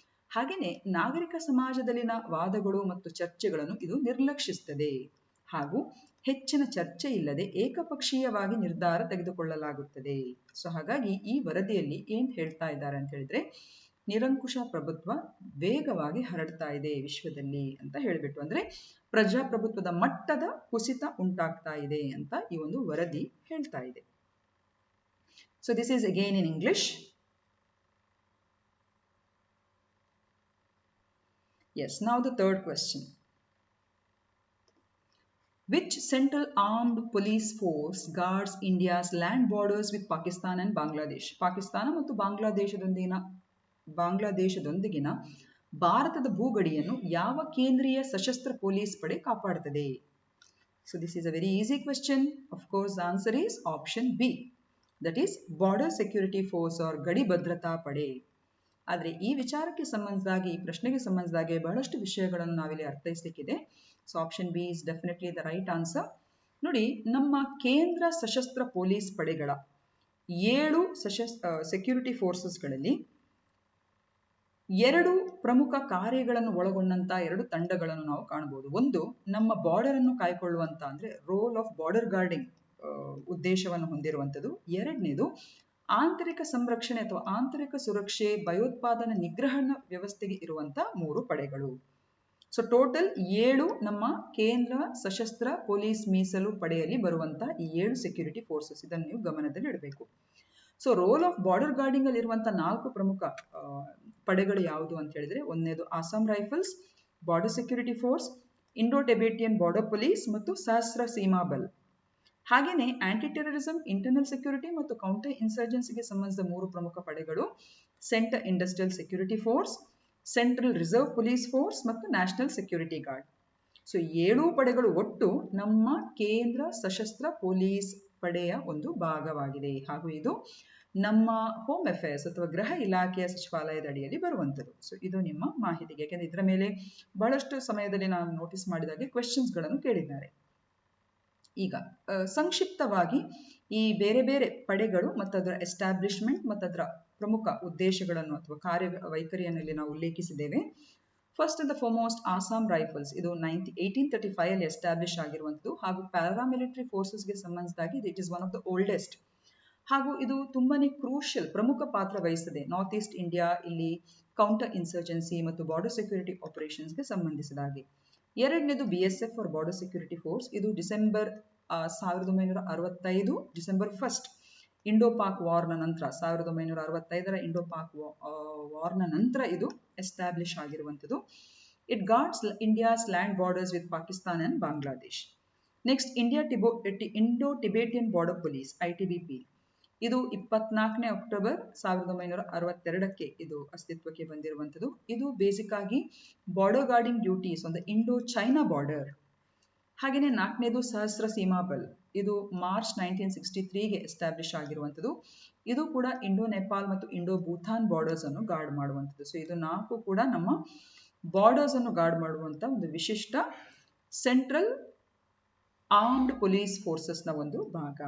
ಹಾಗೆಯೇ ನಾಗರಿಕ ಸಮಾಜದಲ್ಲಿನ ವಾದಗಳು ಮತ್ತು ಚರ್ಚೆಗಳನ್ನು ಇದು ನಿರ್ಲಕ್ಷಿಸುತ್ತದೆ. ಹಾಗೂ ಹೆಚ್ಚಿನ ಚರ್ಚೆ ಇಲ್ಲದೆ ಏಕಪಕ್ಷೀಯವಾಗಿ ನಿರ್ಧಾರ ತೆಗೆದುಕೊಳ್ಳಲಾಗುತ್ತದೆ. ಸೊ ಹಾಗಾಗಿ ಈ ವರದಿಯಲ್ಲಿ ಏನ್ ಹೇಳ್ತಾ ಇದ್ದಾರೆ ಅಂತ ಹೇಳಿದ್ರೆ, ನಿರಂಕುಶ ಪ್ರಭುತ್ವ ವೇಗವಾಗಿ ಹರಡ್ತಾ ಇದೆ ವಿಶ್ವದಲ್ಲಿ ಅಂತ ಹೇಳಿಬಿಟ್ಟು, ಅಂದ್ರೆ ಪ್ರಜಾಪ್ರಭುತ್ವದ ಮಟ್ಟದ ಕುಸಿತ ಉಂಟಾಗ್ತಾ ಇದೆ ಅಂತ ಈ ಒಂದು ವರದಿ ಹೇಳ್ತಾ ಇದೆ. So this is again in English. Yes, now the third question. Which central armed police force guards India's land borders with Pakistan and Bangladesh? Pakistan ಮತ್ತು ಬಾಂಗ್ಲಾದೇಶದೊಂದಿಗಿನ ಭಾರತದ ಭೂಗಡಿಯನ್ನು ಯಾವ ಕೇಂದ್ರೀಯ ಸಶಸ್ತ್ರ ಪೊಲೀಸ್ ಪಡೆ ಕಾಪಾಡುತ್ತದೆ? So this is a very easy question. Of course, the answer is option B. That is Border Security Force or ಗಡಿ ಭದ್ರತಾ ಪಡೆ. ಆದರೆ ಈ ವಿಚಾರಕ್ಕೆ ಸಂಬಂಧಿಸಿದಾಗಿ, ಈ ಪ್ರಶ್ನೆಗೆ ಸಂಬಂಧಿಸಿದಾಗೆ ಬಹಳಷ್ಟು ವಿಷಯಗಳನ್ನು ನಾವಿಲ್ಲಿ ಅರ್ಥೈಸಲಿಕ್ಕಿದೆ. So option B is definitely the right answer. ನೋಡಿ, ನಮ್ಮ ಕೇಂದ್ರ ಸಶಸ್ತ್ರ ಪೊಲೀಸ್ ಪಡೆಗಳ 7 ಸೆಕ್ಯೂರಿಟಿ ಫೋರ್ಸಸ್ಗಳಲ್ಲಿ 2 ಪ್ರಮುಖ ಕಾರ್ಯಗಳನ್ನು ಒಳಗೊಂಡಂತ 2 ತಂಡಗಳನ್ನು ನಾವು ಕಾಣಬಹುದು. ಒಂದು ನಮ್ಮ ಬಾರ್ಡರ್ ಅನ್ನು ಕಾಯ್ಕೊಳ್ಳುವಂತ, ಅಂದ್ರೆ ರೋಲ್ ಆಫ್ ಬಾರ್ಡರ್ ಗಾರ್ಡಿಂಗ್ ಉದ್ದೇಶವನ್ನು ಹೊಂದಿರುವಂಥದ್ದು. ಎರಡನೇದು ಆಂತರಿಕ ಸಂರಕ್ಷಣೆ ಅಥವಾ ಆಂತರಿಕ ಸುರಕ್ಷೆ, ಭಯೋತ್ಪಾದನಾ ನಿಗ್ರಹಣ ವ್ಯವಸ್ಥೆಗೆ ಇರುವಂತ 3 ಪಡೆಗಳು. ಸೊ ಟೋಟಲ್ 7 ನಮ್ಮ ಕೇಂದ್ರ ಸಶಸ್ತ್ರ ಪೊಲೀಸ್ ಮೀಸಲು ಪಡೆಯಲ್ಲಿ ಬರುವಂತ ಈ 7 ಸೆಕ್ಯೂರಿಟಿ ಫೋರ್ಸಸ್, ಇದನ್ನು ನೀವು ಗಮನದಲ್ಲಿ ಇಡಬೇಕು. So role of border guarding ಅಲ್ಲಿ ಇರುವಂತಹ 4 ಪ್ರಮುಖ ಪಡೆಗಳು ಯಾವುದು ಅಂತ ಹೇಳಿದ್ರೆ, ಒಂದನೇದು Assam rifles, border security force, Indo Tibetan border police ಮತ್ತು ಸಹಸ್ರ ಸೀಮಾ ಬಲ್. ಹಾಗೇನೆ ಆಂಟಿ ಟೆರರಿಸಂ, ಇಂಟರ್ನಲ್ ಸೆಕ್ಯೂರಿಟಿ ಮತ್ತು ಕೌಂಟರ್ ಇನ್ಸರ್ಜೆನ್ಸಿಗೆ ಸಂಬಂಧಿಸಿದ 3 ಪ್ರಮುಖ ಪಡೆಗಳು, central industrial security force, central reserve police force ಮತ್ತು ನ್ಯಾಷನಲ್ ಸೆಕ್ಯೂರಿಟಿ ಗಾರ್ಡ್. ಸೊ 7 ಪಡೆಗಳು ಒಟ್ಟು ನಮ್ಮ ಕೇಂದ್ರ ಸಶಸ್ತ್ರ ಪೊಲೀಸ್ ಪಡೆಯ ಒಂದು ಭಾಗವಾಗಿದೆ. ಹಾಗೂ ಇದು ನಮ್ಮ ಹೋಮ್ ಅಫೇರ್ಸ್ ಅಥವಾ ಗೃಹ ಇಲಾಖೆಯ ಸಚಿವಾಲಯದ ಅಡಿಯಲ್ಲಿ ಬರುವಂಥದ್ದು. ಸೊ ಇದು ನಿಮ್ಮ ಮಾಹಿತಿಗೆ, ಯಾಕೆಂದ್ರೆ ಇದರ ಮೇಲೆ ಬಹಳಷ್ಟು ಸಮಯದಲ್ಲಿ ನಾನು ನೋಟಿಸ್ ಮಾಡಿದಾಗೆ ಕ್ವೆಶ್ಚನ್ಸ್ ಗಳನ್ನು ಕೇಳಿದ್ದಾರೆ. ಈಗ ಸಂಕ್ಷಿಪ್ತವಾಗಿ ಈ ಬೇರೆ ಬೇರೆ ಪಡೆಗಳು ಮತ್ತು ಅದರ ಎಸ್ಟಾಬ್ಲಿಷ್ಮೆಂಟ್ ಮತ್ತು ಅದರ ಪ್ರಮುಖ ಉದ್ದೇಶಗಳನ್ನು ಅಥವಾ ಕಾರ್ಯ ವೈಖರಿಯನ್ನು ಇಲ್ಲಿ ನಾವು ಉಲ್ಲೇಖಿಸಿದ್ದೇವೆ. First and the foremost Assam rifles, ಇದು 1835 ಅಲ್ಲಿ ಎಸ್ಟಾಬ್ಲಿಷ್ ಆಗಿರುವಂಥದ್ದು ಹಾಗೂ ಪ್ಯಾರಾಮಿಲಿಟರಿ ಫೋರ್ಸಸ್ಗೆ ಸಂಬಂಧಿಸಿದಾಗಿ it is one of the oldest. ಹಾಗೂ ಇದು ತುಂಬಾನೇ ಕ್ರೂಷಿಯಲ್, ಪ್ರಮುಖ ಪಾತ್ರ ವಹಿಸ್ತದೆ ನಾರ್ತ್ ಈಸ್ಟ್ ಇಂಡಿಯಾ ಇಲ್ಲಿ ಕೌಂಟರ್ ಇನ್ಸರ್ಜೆನ್ಸಿ ಮತ್ತು ಬಾರ್ಡರ್ ಸೆಕ್ಯೂರಿಟಿ ಆಪರೇಷನ್ಸ್ಗೆ ಸಂಬಂಧಿಸಿದ ಹಾಗೆ. ಎರಡನೇದು BSF for border security force, ಇದು ಡಿಸೆಂಬರ್ 1965 ಡಿಸೆಂಬರ್ 1 ಇಂಡೋ ಪಾಕ್ ವಾರ್ನ ನಂತರ 1965ರ ಇಂಡೋ ಪಾಕ್ ವಾರ್ನ ನಂತರ ಇದು ಎಸ್ಟಾಬ್ಲಿಷ್ ಆಗಿರುವಂಥದ್ದು. It guards India's land borders with Pakistan and Bangladesh. Next Indo Tibetan border police ITBP, ಇದು 24ನೇ ಅಕ್ಟೋಬರ್ 1962ಕ್ಕೆ ಇದು ಅಸ್ತಿತ್ವಕ್ಕೆ ಬಂದಿರುವಂಥದ್ದು. ಇದು ಬೇಸಿಕ್ ಆಗಿ border guarding duties on the Indo China border. ಹಾಗೆಯೇ 4ನೇದು ಸಹಸ್ರ ಸೀಮಾ ಬಲ್, ಇದು ಮಾರ್ಚ್ 1963ಗೆ ಎಸ್ಟಾಬ್ಲಿಷ್ ಆಗಿರುವಂಥದ್ದು. ಇದು ಕೂಡ ಇಂಡೋ ನೇಪಾಲ್ ಮತ್ತು ಇಂಡೋ ಭೂತಾನ್ ಬಾರ್ಡರ್ಸ್ ಅನ್ನು ಗಾರ್ಡ್ ಮಾಡುವಂಥದ್ದು. ಸೊ ಇದು 4 ಕೂಡ ನಮ್ಮ ಬಾರ್ಡರ್ಸ್ ಅನ್ನು ಗಾರ್ಡ್ ಮಾಡುವಂಥ ಒಂದು ವಿಶಿಷ್ಟ ಸೆಂಟ್ರಲ್ ಆರ್ಮ್ಡ್ ಪೊಲೀಸ್ ಫೋರ್ಸಸ್ನ ಒಂದು ಭಾಗ.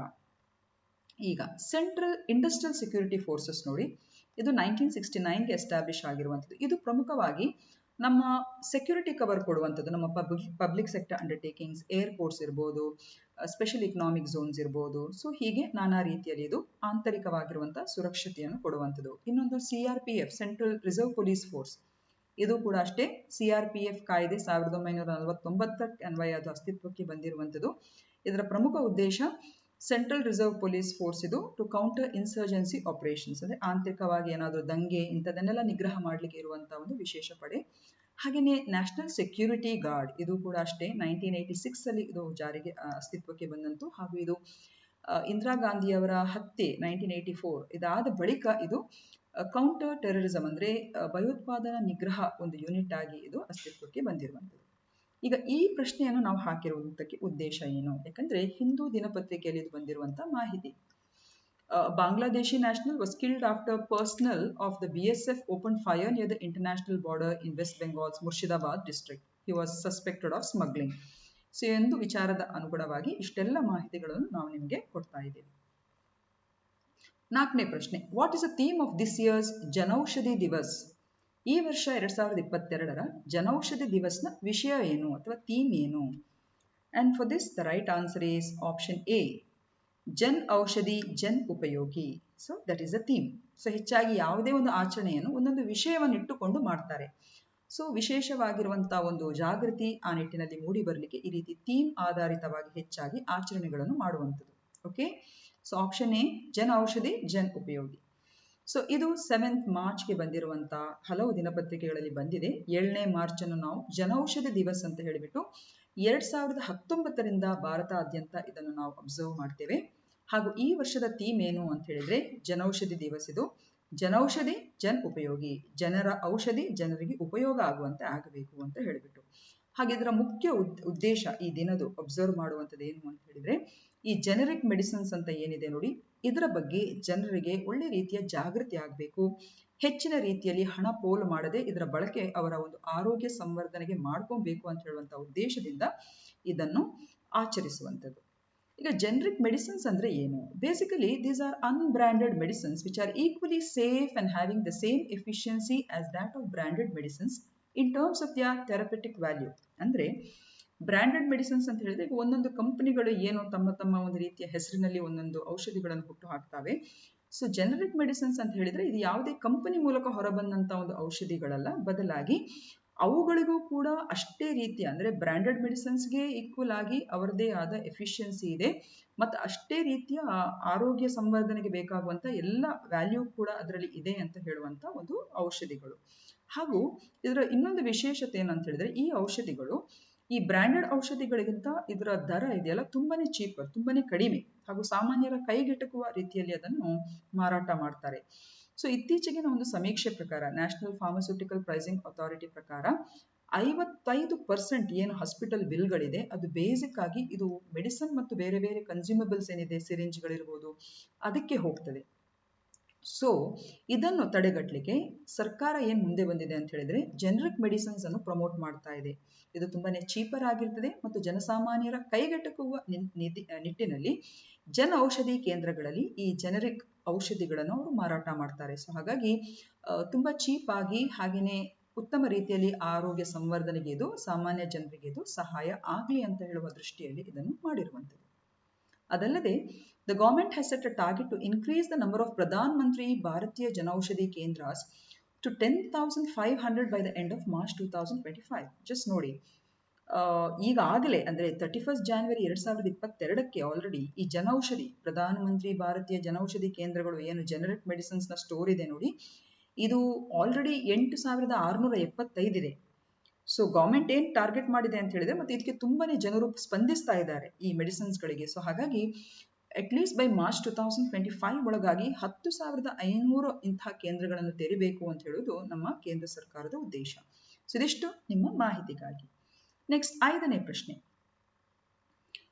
ಈಗ ಸೆಂಟ್ರಲ್ ಇಂಡಸ್ಟ್ರಿಯಲ್ ಸೆಕ್ಯೂರಿಟಿ ಫೋರ್ಸಸ್ ನೋಡಿ, ಇದು 1969ಗೆ ಎಸ್ಟಾಬ್ಲಿಷ್ ಆಗಿರುವಂಥದ್ದು. ಇದು ಪ್ರಮುಖವಾಗಿ ನಮ್ಮ ಸೆಕ್ಯೂರಿಟಿ ಕವರ್ ಕೊಡುವಂಥದ್ದು, ನಮ್ಮ ಪಬ್ಲಿಕ್ ಸೆಕ್ಟರ್ ಅಂಡರ್ಟೇಕಿಂಗ್ಸ್, ಏರ್ಪೋರ್ಟ್ಸ್ ಇರ್ಬೋದು, ಸ್ಪೆಷಲ್ ಇಕನಾಮಿಕ್ ಝೋನ್ಸ್ ಇರ್ಬೋದು. ಸೊ ಹೀಗೆ ನಾನಾ ರೀತಿಯಲ್ಲಿ ಇದು ಆಂತರಿಕವಾಗಿರುವಂಥ ಸುರಕ್ಷತೆಯನ್ನು ಕೊಡುವಂಥದ್ದು. ಇನ್ನೊಂದು CRPF central reserve police force, ಇದು ಕೂಡ ಅಷ್ಟೇ CRPF ಕಾಯ್ದೆ 1949ಕ್ಕೆ ಅನ್ವಯ ಅದು ಅಸ್ತಿತ್ವಕ್ಕೆ ಬಂದಿರುವಂಥದ್ದು. ಇದರ ಪ್ರಮುಖ ಉದ್ದೇಶ ಸೆಂಟ್ರಲ್ ರಿಸರ್ವ್ ಪೊಲೀಸ್ ಫೋರ್ಸ್ ಇದು ಟು ಕೌಂಟರ್ ಇನ್ಸರ್ಜೆನ್ಸಿ ಆಪರೇಷನ್ಸ್, ಅಂದರೆ ಆಂತರಿಕವಾಗಿ ಏನಾದರೂ ದಂಗೆ ಇಂಥದನ್ನೆಲ್ಲ ನಿಗ್ರಹ ಮಾಡಲಿಕ್ಕೆ ಇರುವಂತಹ ಒಂದು ವಿಶೇಷ ಪಡೆ. ಹಾಗೆಯೇ ನ್ಯಾಷನಲ್ ಸೆಕ್ಯೂರಿಟಿ ಗಾರ್ಡ್, ಇದು ಕೂಡ ಅಷ್ಟೇ 1986 ಅಲ್ಲಿ ಇದು ಜಾರಿಗೆ ಅಸ್ತಿತ್ವಕ್ಕೆ ಬಂದಂತು. ಹಾಗೂ ಇದು ಇಂದಿರಾ ಗಾಂಧಿಯವರ ಹತ್ಯೆ 1984 ಇದಾದ ಬಳಿಕ ಇದು ಕೌಂಟರ್ ಟೆರರಿಸಂ ಅಂದರೆ ಭಯೋತ್ಪಾದನಾ ನಿಗ್ರಹ ಒಂದು ಯೂನಿಟ್ ಆಗಿ ಇದು ಅಸ್ತಿತ್ವಕ್ಕೆ ಬಂದಿರುವಂಥದ್ದು. ಈಗ ಈ ಪ್ರಶ್ನೆಯನ್ನು ನಾವು ಹಾಕಿರುವುದಕ್ಕೆ ಉದ್ದೇಶ ಏನು? ಯಾಕಂದ್ರೆ ಹಿಂದೂ ದಿನಪತ್ರಿಕೆಯಲ್ಲಿ ಇದು ಬಂದಿರುವಂತಹ ಮಾಹಿತಿ. Bangladeshi national was killed after personnel of the BSF opened fire near the international border in West Bengal's Murshidabad district. He was suspected of smuggling. So ಎಂದು ವಿಚಾರದ ಅನುಗುಣವಾಗಿ ಇಷ್ಟೆಲ್ಲ ಮಾಹಿತಿಗಳನ್ನು ನಾವು ನಿಮಗೆ ಕೊಡ್ತಾ ಇದ್ದೇವೆ. 4ನೇ ಪ್ರಶ್ನೆ, what is the theme of this year's Janaushadhi Diwas? ಈ ವರ್ಷ 2022ರ ಜನೌಷಧಿ ದಿವಸ್ನ ವಿಷಯ ಏನು ಅಥವಾ ಥೀಮ್ ಏನು? And for this the right answer is option A, Jan ಔಷಧಿ ಜನ್ ಉಪಯೋಗಿ. So that is the theme. So ಹೆಚ್ಚಾಗಿ ಯಾವುದೇ ಒಂದು ಆಚರಣೆಯನ್ನು ಒಂದೊಂದು ವಿಷಯವನ್ನು ಇಟ್ಟುಕೊಂಡು ಮಾಡ್ತಾರೆ. ಸೊ ವಿಶೇಷವಾಗಿರುವಂತಹ ಒಂದು ಜಾಗೃತಿ ಆ ನಿಟ್ಟಿನಲ್ಲಿ ಮೂಡಿ ಬರಲಿಕ್ಕೆ ಈ ರೀತಿ ಥೀಮ್ ಆಧಾರಿತವಾಗಿ ಹೆಚ್ಚಾಗಿ ಆಚರಣೆಗಳನ್ನು ಮಾಡುವಂಥದ್ದು. Okay, so option A Jan ಔಷಧಿ ಜನ್ ಉಪಯೋಗಿ. ಸೊ ಇದು 7th ಮಾರ್ಚ್ಗೆ ಬಂದಿರುವಂತಹ ಹಲವು ದಿನಪತ್ರಿಕೆಗಳಲ್ಲಿ ಬಂದಿದೆ. 7ನೇ ಮಾರ್ಚ್ ಅನ್ನು ನಾವು ಜನೌಷಧಿ ದಿವಸ್ ಅಂತ ಹೇಳಿಬಿಟ್ಟು 2019ರಿಂದ ಭಾರತಾದ್ಯಂತ ಇದನ್ನು ನಾವು ಅಬ್ಸರ್ವ್ ಮಾಡ್ತೇವೆ. ಹಾಗೂ ಈ ವರ್ಷದ ಥೀಮ್ ಏನು ಅಂತ ಹೇಳಿದ್ರೆ ಜನೌಷಧಿ ದಿವಸ್. ಇದು ಜನೌಷಧಿ ಜನ್ ಉಪಯೋಗಿ, ಜನರ ಔಷಧಿ ಜನರಿಗೆ ಉಪಯೋಗ ಆಗುವಂತೆ ಆಗಬೇಕು ಅಂತ ಹೇಳಿಬಿಟ್ಟು. ಹಾಗೆ ಇದರ ಮುಖ್ಯ ಉದ್ದೇಶ ಈ ದಿನದು ಅಬ್ಸರ್ವ್ ಮಾಡುವಂಥದ್ದು ಏನು ಅಂತ ಹೇಳಿದ್ರೆ, ಈ ಜೆನರಿಕ್ ಮೆಡಿಸಿನ್ಸ್ ಅಂತ ಏನಿದೆ ನೋಡಿ, ಇದರ ಬಗ್ಗೆ ಜನರಿಗೆ ಒಳ್ಳೆ ರೀತಿಯ ಜಾಗೃತಿ ಆಗಬೇಕು. ಹೆಚ್ಚಿನ ರೀತಿಯಲ್ಲಿ ಹಣ ಪೋಲು ಮಾಡದೆ ಇದರ ಬಳಕೆ ಅವರ ಒಂದು ಆರೋಗ್ಯ ಸಂವರ್ಧನೆಗೆ ಮಾಡ್ಕೊಬೇಕು ಅಂತ ಹೇಳುವಂಥ ಉದ್ದೇಶದಿಂದ ಇದನ್ನು ಆಚರಿಸುವಂಥದ್ದು. ಈಗ ಜೆನರಿಕ್ ಮೆಡಿಸಿನ್ಸ್ ಅಂದ್ರೆ ಏನು? Basically these are unbranded medicines which are equally safe and having the same efficiency as that of branded medicines in terms of their therapeutic value. ಅಂದ್ರೆ ಬ್ರಾಂಡೆಡ್ ಮೆಡಿಸಿನ್ಸ್ ಅಂತ ಹೇಳಿದ್ರೆ ಈಗ ಒಂದೊಂದು ಕಂಪನಿಗಳು ಏನು ತಮ್ಮ ಒಂದು ರೀತಿಯ ಹೆಸರಿನಲ್ಲಿ ಒಂದೊಂದು ಔಷಧಿಗಳನ್ನು ಹುಟ್ಟು ಹಾಕ್ತವೆ. ಸೊ ಜೆನರಿಕ್ ಮೆಡಿಸಿನ್ಸ್ ಅಂತ ಹೇಳಿದ್ರೆ ಇದು ಯಾವುದೇ ಕಂಪನಿ ಮೂಲಕ ಹೊರಬಂದಂತ ಒಂದು ಔಷಧಿಗಳಲ್ಲ, ಬದಲಾಗಿ ಅವುಗಳಿಗೂ ಕೂಡ ಅಷ್ಟೇ ರೀತಿಯ ಅಂದ್ರೆ ಬ್ರಾಂಡೆಡ್ ಮೆಡಿಸಿನ್ಸ್ಗೆ ಈಕ್ವಲ್ ಆಗಿ ಅವರದೇ ಆದ ಎಫಿಷಿಯನ್ಸಿ ಇದೆ ಮತ್ತು ಅಷ್ಟೇ ರೀತಿಯ ಆರೋಗ್ಯ ಸಂವರ್ಧನೆಗೆ ಬೇಕಾಗುವಂತ ಎಲ್ಲ ವ್ಯಾಲ್ಯೂ ಕೂಡ ಅದರಲ್ಲಿ ಇದೆ ಅಂತ ಹೇಳುವಂತ ಒಂದು ಔಷಧಿಗಳು. ಹಾಗೂ ಇದರ ಇನ್ನೊಂದು ವಿಶೇಷತೆ ಏನಂತ ಹೇಳಿದ್ರೆ ಈ ಔಷಧಿಗಳು ಈ ಬ್ರಾಂಡೆಡ್ ಔಷಧಿಗಳಿಗಿಂತ ಇದರ ದರ ಇದೆಯಲ್ಲ ತುಂಬಾನೇ ಚೀಪರ್, ತುಂಬಾನೇ ಕಡಿಮೆ ಹಾಗೂ ಸಾಮಾನ್ಯರ ಕೈಗೆಟಕುವ ರೀತಿಯಲ್ಲಿ ಅದನ್ನು ಮಾರಾಟ ಮಾಡ್ತಾರೆ. ಸೊ ಇತ್ತೀಚೆಗಿನ ಒಂದು ಸಮೀಕ್ಷೆ ಪ್ರಕಾರ ನ್ಯಾಷನಲ್ ಫಾರ್ಮಾಸ್ಯೂಟಿಕಲ್ ಪ್ರೈಸಿಂಗ್ ಅಥಾರಿಟಿ ಪ್ರಕಾರ 55% ಏನು ಹಾಸ್ಪಿಟಲ್ ಬಿಲ್ಗಳಿದೆ ಅದು ಬೇಸಿಕ್ ಆಗಿ ಇದು ಮೆಡಿಸಿನ್ ಮತ್ತು ಬೇರೆ ಬೇರೆ ಕನ್ಸ್ಯೂಮಬಲ್ಸ್ ಏನಿದೆ ಸಿರಿಂಜ್ಗಳಿರ್ಬೋದು ಅದಕ್ಕೆ ಹೋಗ್ತದೆ. ಸೊ ಇದನ್ನು ತಡೆಗಟ್ಟಲಿಕ್ಕೆ ಸರ್ಕಾರ ಏನ್ ಮುಂದೆ ಬಂದಿದೆ ಅಂತ ಹೇಳಿದ್ರೆ ಜೆನರಿಕ್ ಮೆಡಿಸಿನ್ಸ್ ಅನ್ನು ಪ್ರಮೋಟ್ ಮಾಡ್ತಾ ಇದೆ. ಇದು ತುಂಬಾನೇ ಚೀಪರ್ ಆಗಿರ್ತದೆ ಮತ್ತು ಜನಸಾಮಾನ್ಯರ ಕೈಗೆಟಕುವ ನಿಟ್ಟಿನಲ್ಲಿ ಜನ ಔಷಧಿ ಕೇಂದ್ರಗಳಲ್ಲಿ ಈ ಜೆನರಿಕ್ ಔಷಧಿಗಳನ್ನು ಅವರು ಮಾರಾಟ ಮಾಡ್ತಾರೆ. ಸೊ ಹಾಗಾಗಿ ತುಂಬಾ ಚೀಪ್ ಆಗಿ ಹಾಗೇನೆ ಉತ್ತಮ ರೀತಿಯಲ್ಲಿ ಆರೋಗ್ಯ ಸಂವರ್ಧನೆಗೆ ಇದು ಸಾಮಾನ್ಯ ಜನರಿಗೆ ಇದು ಸಹಾಯ ಆಗಲಿ ಅಂತ ಹೇಳುವ ದೃಷ್ಟಿಯಲ್ಲಿ ಇದನ್ನು ಮಾಡಿರುವಂಥದ್ದು. ಅದಲ್ಲದೆ the government has set a target to increase the number of Pradhan Mantri Bharatiya Janaushadhi Kendras to 10,500 by the end of March 2025. Just ನೋಡಿ, ಈಗಾಗಲೇ ಅಂದರೆ 31 January 2022ಕ್ಕೆ ಆಲ್ರೆಡಿ ಈ ಜನೌಷಧಿ ಪ್ರಧಾನ ಮಂತ್ರಿ ಭಾರತೀಯ ಜನೌಷಧಿ ಕೇಂದ್ರಗಳು ಏನು ಜನರಿಕ್ ಮೆಡಿಸಿನ್ಸ್ ನ ಸ್ಟೋರ್ ಇದೆ ನೋಡಿ, ಇದು ಆಲ್ರೆಡಿ 8,675 ಇದೆ. ಸೊ ಗೌರ್ಮೆಂಟ್ ಏನ್ ಟಾರ್ಗೆಟ್ ಮಾಡಿದೆ ಅಂತ ಹೇಳಿದ್ರೆ, ಮತ್ತೆ ಇದಕ್ಕೆ ತುಂಬಾನೇ ಜನರು ಸ್ಪಂದಿಸ್ತಾ ಇದ್ದಾರೆ ಈ ಮೆಡಿಸಿನ್ಸ್ ಗಳಿಗೆ. ಸೊ ಹಾಗಾಗಿ ಅಟ್ಲೀಸ್ಟ್ ಬೈ ಮಾರ್ಚ್ 2025 ಒಳಗಾಗಿ 10,500 ಇಂತಹ ಕೇಂದ್ರಗಳನ್ನು ತೆರಿಬೇಕು ಅಂತ ಹೇಳುವುದು ನಮ್ಮ ಕೇಂದ್ರ ಸರ್ಕಾರದ ಉದ್ದೇಶ. ಸೊ ಇದಿಷ್ಟು ನಿಮ್ಮ ಮಾಹಿತಿಗಾಗಿ. ನೆಕ್ಸ್ಟ್ 5ನೇ ಪ್ರಶ್ನೆ.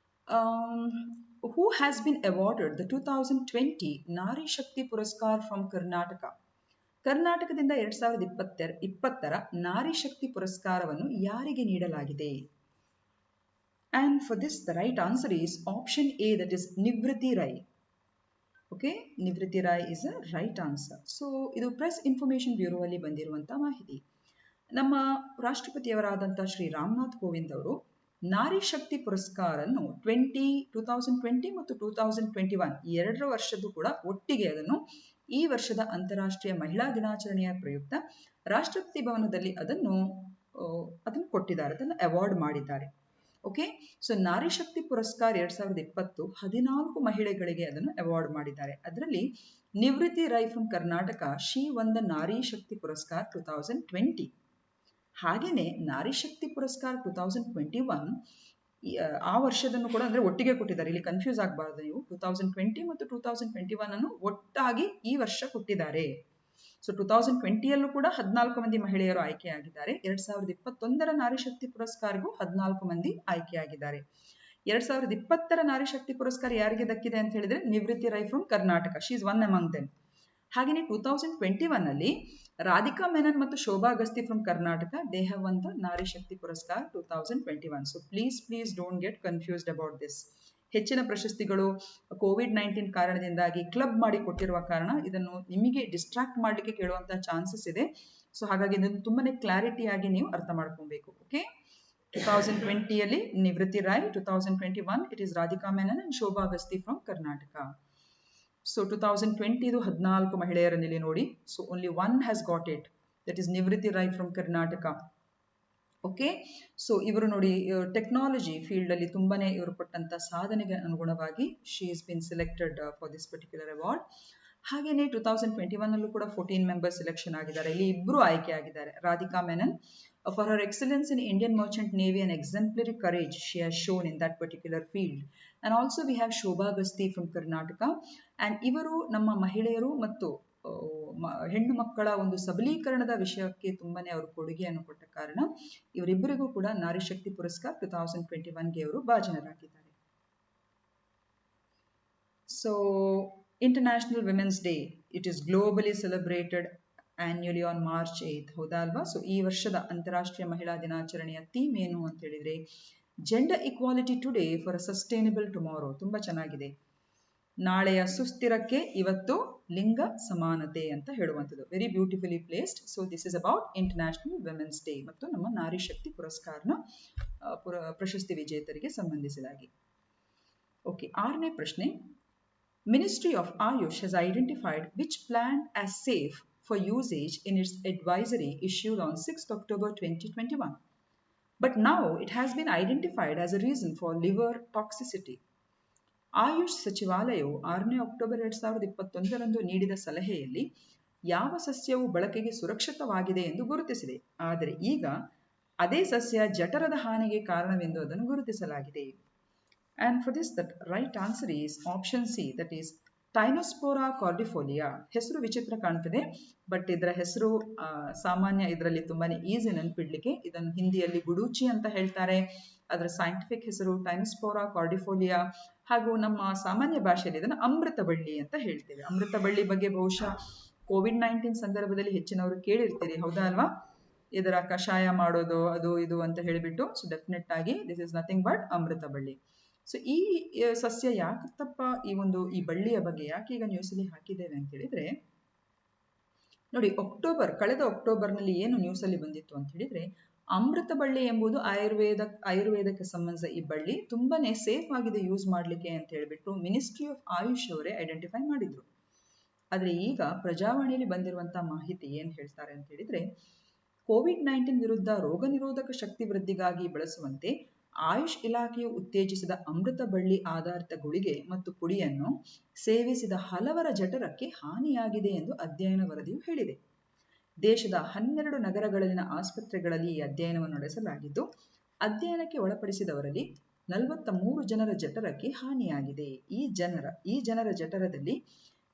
Who has been awarded the 2020 ನಾರಿ ಶಕ್ತಿ ಪುರಸ್ಕಾರ ಫ್ರಮ್ ಕರ್ನಾಟಕ? ಕರ್ನಾಟಕದಿಂದ 2020ರ ನಾರಿ ಶಕ್ತಿ ಪುರಸ್ಕಾರವನ್ನು ಯಾರಿಗೆ ನೀಡಲಾಗಿದೆ? And for this the right answer is option A, that is Nivriti Rai. Okay, Nivriti Rai is a right answer. So ಇದು ಪ್ರೆಸ್ ಇನ್ಫಾರ್ಮೇಶನ್ ಬ್ಯೂರೋ ಅಲ್ಲಿ ಬಂದಿರುವಂತಹ ಮಾಹಿತಿ. ನಮ್ಮ ರಾಷ್ಟ್ರಪತಿಯವರಾದಂತಹ ಶ್ರೀ ರಾಮನಾಥ್ ಕೋವಿಂದ್ ಅವರು ನಾರಿ ಶಕ್ತಿ ಪುರಸ್ಕಾರನ್ನು 2020 ಮತ್ತು 2021 ಎರಡರ ವರ್ಷದ್ದು ಕೂಡ ಒಟ್ಟಿಗೆ ಅದನ್ನು ಈ ವರ್ಷದ ಅಂತಾರಾಷ್ಟ್ರೀಯ ಮಹಿಳಾ ದಿನಾಚರಣೆಯ ಪ್ರಯುಕ್ತ ರಾಷ್ಟ್ರಪತಿ ಭವನದಲ್ಲಿ ಅದನ್ನು ಕೊಟ್ಟಿದ್ದಾರೆ, ಅದನ್ನು ಅವಾರ್ಡ್ ಮಾಡಿದ್ದಾರೆ. ಓಕೆ, ಸೊ ನಾರಿ ಶಕ್ತಿ ಪುರಸ್ಕಾರ 2020 14 ಮಹಿಳೆಗಳಿಗೆ ಅದನ್ನು ಅವಾರ್ಡ್ ಮಾಡಿದ್ದಾರೆ. ಅದರಲ್ಲಿ Nivruti Rai from Karnataka, she won the Nari Shakti ಪುರಸ್ಕಾರ 2020. ಹಾಗೇನೆ ನಾರಿ ಶಕ್ತಿ ಪುರಸ್ಕಾರ 2021 ಆ ವರ್ಷದನ್ನು ಕೂಡ ಅಂದ್ರೆ ಒಟ್ಟಿಗೆ ಕೊಟ್ಟಿದ್ದಾರೆ, ಇಲ್ಲಿ ಕನ್ಫ್ಯೂಸ್ ಆಗಬಾರ್ದು ನೀವು. 2020 ಮತ್ತು 2021 ಅನ್ನು ಒಟ್ಟಾಗಿ ಈ ವರ್ಷ ಕೊಟ್ಟಿದ್ದಾರೆ. ಸೊ 2020ಯಲ್ಲೂ ಕೂಡ 14 ಮಂದಿ ಮಹಿಳೆಯರು ಆಯ್ಕೆಯಾಗಿದ್ದಾರೆ. 2021ರ ನಾರಿ ಶಕ್ತಿ ಪುರಸ್ಕಾರಗೂ 14 ಮಂದಿ ಆಯ್ಕೆಯಾಗಿದ್ದಾರೆ. 2020ರ ನಾರಿ ಶಕ್ತಿ ಪುರಸ್ಕಾರ ಯಾರಿಗೆ ದಕ್ಕಿದೆ ಅಂತ ಹೇಳಿದ್ರೆ Nivruti Rai from Karnataka, she is one among them. ಹಾಗೆಯೇ 2021 ಅಲ್ಲಿ ರಾಧಿಕಾ ಮೆನನ್ ಮತ್ತು Shobha Agasti from Karnataka, they have won the Nari Shakti Puraskar 2021. So please don't get confused about this. ಹೆಚ್ಚಿನ ಪ್ರಶಸ್ತಿಗಳು ಕೋವಿಡ್-19 ಕಾರಣದಿಂದಾಗಿ ಕ್ಲಬ್ ಮಾಡಿ ಕೊಟ್ಟಿರುವ ಕಾರಣ ಇದನ್ನು ನಿಮಗೆ ಡಿಸ್ಟ್ರಾಕ್ಟ್ ಮಾಡಲಿಕ್ಕೆ ಕೇಳುವಂತಹ ಚಾನ್ಸಸ್ ಇದೆ. ಸೊ ಹಾಗಾಗಿ ಇದನ್ನು ತುಂಬಾನೇ ಕ್ಲಾರಿಟಿಯಾಗಿ ನೀವು ಅರ್ಥ ಮಾಡ್ಕೊಬೇಕು. ಓಕೆ, 2020ಯಲ್ಲಿ Nivruti Rai, 2021 it is Radhika Menon and Shobha Agasti from Karnataka. So 2020 14 ಮಹಿಳೆಯರನ್ನು ಇಲ್ಲಿ ನೋಡಿ. So only one has got it, that is Nivruti Rai from Karnataka. Okay, so ಇವರು ನೋಡಿ ಟೆಕ್ನಾಲಜಿ ಫೀಲ್ಡ್ ಅಲ್ಲಿ ತುಂಬಾನೇ ಇವರು ಕೊಟ್ಟಂತ ಸಾಧನೆಗೆ ಅನುಗುಣವಾಗಿ she is been selected for this particular award. ಹಾಗೇನೆ 2021 ಅಲ್ಲೂ ಕೂಡ 14 ಮೆಂಬರ್ಸ್ ಸೆಲೆಕ್ಷನ್ ಆಗಿದ್ದಾರೆ. ಇಲ್ಲಿ ಇಬ್ಬರು ಆಯ್ಕೆ ಆಗಿದ್ದಾರೆ. Radhika Menon for her excellence in Indian merchant navy and exemplary courage she has shown in that particular field. And also we have Shobha Agasti from Karnataka. And ಇವರು ನಮ್ಮ ಮಹಿಳೆಯರು ಮತ್ತು ಹೆಣ್ಣು ಮಕ್ಕಳ ಒಂದು ಸಬಲೀಕರಣದ ವಿಷಯಕ್ಕೆ ತುಂಬಾನೇ ಅವರು ಕೊಡುಗೆಯನ್ನು ಕೊಟ್ಟ ಕಾರಣ ಇವರಿಬ್ಬರಿಗೂ ಕೂಡ ನಾರಿ ಶಕ್ತಿ ಪುರಸ್ಕಾರ 2021ಗೆ ಅವರು ಭಾಜನರಾಗಿದ್ದಾರೆ. So international women's day, it is globally celebrated annually on March 8, ಹೌದಾ ಅಲ್ವಾ? ಸೊ ಈ ವರ್ಷದ ಅಂತಾರಾಷ್ಟ್ರೀಯ ಮಹಿಳಾ ದಿನಾಚರಣೆಯ ಥೀಮ್ ಏನು ಅಂತ ಹೇಳಿದ್ರೆ gender equality today for a sustainable tomorrow. ತುಂಬಾ ಚೆನ್ನಾಗಿದೆ. ನಾಳೆಯ ಸುಸ್ಥಿರಕ್ಕೆ ಇವತ್ತು ಲಿಂಗ ಸಮಾನತೆ ಅಂತ ಹೇಳುವಂಥದ್ದು. Very beautifully placed. So this is about international women's day ಮತ್ತು ನಮ್ಮ ನಾರಿ ಶಕ್ತಿ ಪುರಸ್ಕಾರನ ಪ್ರಶಸ್ತಿ ವಿಜೇತರಿಗೆ ಸಂಬಂಧಿಸಿದಾಗಿ. ಓಕೆ, 6ನೇ ಪ್ರಶ್ನೆ. Ministry of AYUSH has identified which plant as safe for usage in its advisory issued on 6th October 2021. But now it has been identified as a reason for liver toxicity. AYUSH ಸಚಿವಾಲಯವು 6ನೇ October 2021ರಂದು ನೀಡಿದ ಸಲಹೆಯಲ್ಲಿ ಯಾವ ಸಸ್ಯವು ಬಳಕೆಗೆ ಸುರಕ್ಷಿತವಾಗಿದೆ ಎಂದು ಗುರುತಿಸಿದೆ. ಆದರೆ ಈಗ ಅದೇ ಸಸ್ಯ ಜಠರದ ಹಾನಿಗೆ ಕಾರಣವೆಂದು ಅದನ್ನು ಗುರುತಿಸಲಾಗಿದೆ. And for this, the right answer is option C, that is Tynospora cordifolia. ಹೆಸರು ವಿಚಿತ್ರ ಕಾಣ್ತದೆ, ಬಟ್ ಇದರ ಹೆಸರು ಸಾಮಾನ್ಯ ಇದರಲ್ಲಿ ತುಂಬಾನೇ ಈಸಿ ನೆನಪಿಡ್ಲಿಕ್ಕೆ. ಇದನ್ನು ಹಿಂದಿಯಲ್ಲಿ ಗುಡೂಚಿ ಅಂತ ಹೇಳ್ತಾರೆ. ಅದರ ಸೈಂಟಿಫಿಕ್ ಹೆಸರು ಟೈನೋಸ್ಪೋರಾ ಕಾರ್ಡಿಫೋಲಿಯಾ. ಹಾಗೂ ನಮ್ಮ ಸಾಮಾನ್ಯ ಭಾಷೆಯಲ್ಲಿ ಇದನ್ನು ಅಮೃತ ಬಳ್ಳಿ ಅಂತ ಹೇಳ್ತೇವೆ. ಅಮೃತ ಬಳ್ಳಿ ಬಗ್ಗೆ ಬಹುಶಃ ಕೋವಿಡ್-19 ಸಂದರ್ಭದಲ್ಲಿ ಹೆಚ್ಚಿನವರು ಕೇಳಿರ್ತೀರಿ, ಹೌದಾ ಅಲ್ವಾ? ಇದರ ಕಷಾಯ ಮಾಡೋದು ಅದು ಇದು ಅಂತ ಹೇಳಿಬಿಟ್ಟು. ಸೊ ಡೆಫಿನೆಟ್ ಆಗಿ ದಿಸ್ ಇಸ್ ನಥಿಂಗ್ ಬಟ್ ಅಮೃತ ಬಳ್ಳಿ. ಸೊ ಈ ಸಸ್ಯ ಯಾಕತ್ತಪ್ಪ ಈ ಬಳ್ಳಿಯ ಬಗ್ಗೆ ಯಾಕೆ ಈಗ ನ್ಯೂಸಲ್ಲಿ ಹಾಕಿದ್ದೇವೆ ಅಂತ ಹೇಳಿದ್ರೆ, ನೋಡಿ, ಕಳೆದ ಅಕ್ಟೋಬರ್ನಲ್ಲಿ ಏನು ನ್ಯೂಸ್ ಅಲ್ಲಿ ಬಂದಿತ್ತು ಅಂತ ಹೇಳಿದ್ರೆ, ಅಮೃತ ಬಳ್ಳಿ ಎಂಬುದು ಆಯುರ್ವೇದಕ್ಕೆ ಸಂಬಂಧಿಸಿದ ಈ ಬಳ್ಳಿ ತುಂಬಾನೇ ಸೇಫ್ ಆಗಿದೆ ಯೂಸ್ ಮಾಡ್ಲಿಕ್ಕೆ ಅಂತ ಹೇಳ್ಬಿಟ್ಟು ಮಿನಿಸ್ಟ್ರಿ ಆಫ್ ಆಯುಷ್ ಅವರೇ ಐಡೆಂಟಿಫೈ ಮಾಡಿದ್ರು. ಆದ್ರೆ ಈಗ ಪ್ರಜಾವಾಣಿಯಲ್ಲಿ ಬಂದಿರುವಂತಹ ಮಾಹಿತಿ ಏನ್ ಹೇಳ್ತಾರೆ ಅಂತ ಹೇಳಿದ್ರೆ, ಕೋವಿಡ್-19 ವಿರುದ್ಧ ರೋಗ ನಿರೋಧಕ ಶಕ್ತಿ ವೃದ್ಧಿಗಾಗಿ ಬಳಸುವಂತೆ ಆಯುಷ್ ಇಲಾಖೆಯು ಉತ್ತೇಜಿಸಿದ ಅಮೃತ ಬಳ್ಳಿ ಆಧಾರಿತ ಗುಳಿಗೆ ಮತ್ತು ಪುಡಿಯನ್ನು ಸೇವಿಸಿದ ಹಲವರ ಜಠರಕ್ಕೆ ಹಾನಿಯಾಗಿದೆ ಎಂದು ಅಧ್ಯಯನ ವರದಿಯು ಹೇಳಿದೆ. ದೇಶದ 12 ನಗರಗಳಲ್ಲಿನ ಆಸ್ಪತ್ರೆಗಳಲ್ಲಿ ಈ ಅಧ್ಯಯನವನ್ನು ನಡೆಸಲಾಗಿದ್ದು, ಅಧ್ಯಯನಕ್ಕೆ ಒಳಪಡಿಸಿದವರಲ್ಲಿ 43 ಜನರ ಜಠರಕ್ಕೆ ಹಾನಿಯಾಗಿದೆ. ಈ ಜನರ ಜಠರದಲ್ಲಿ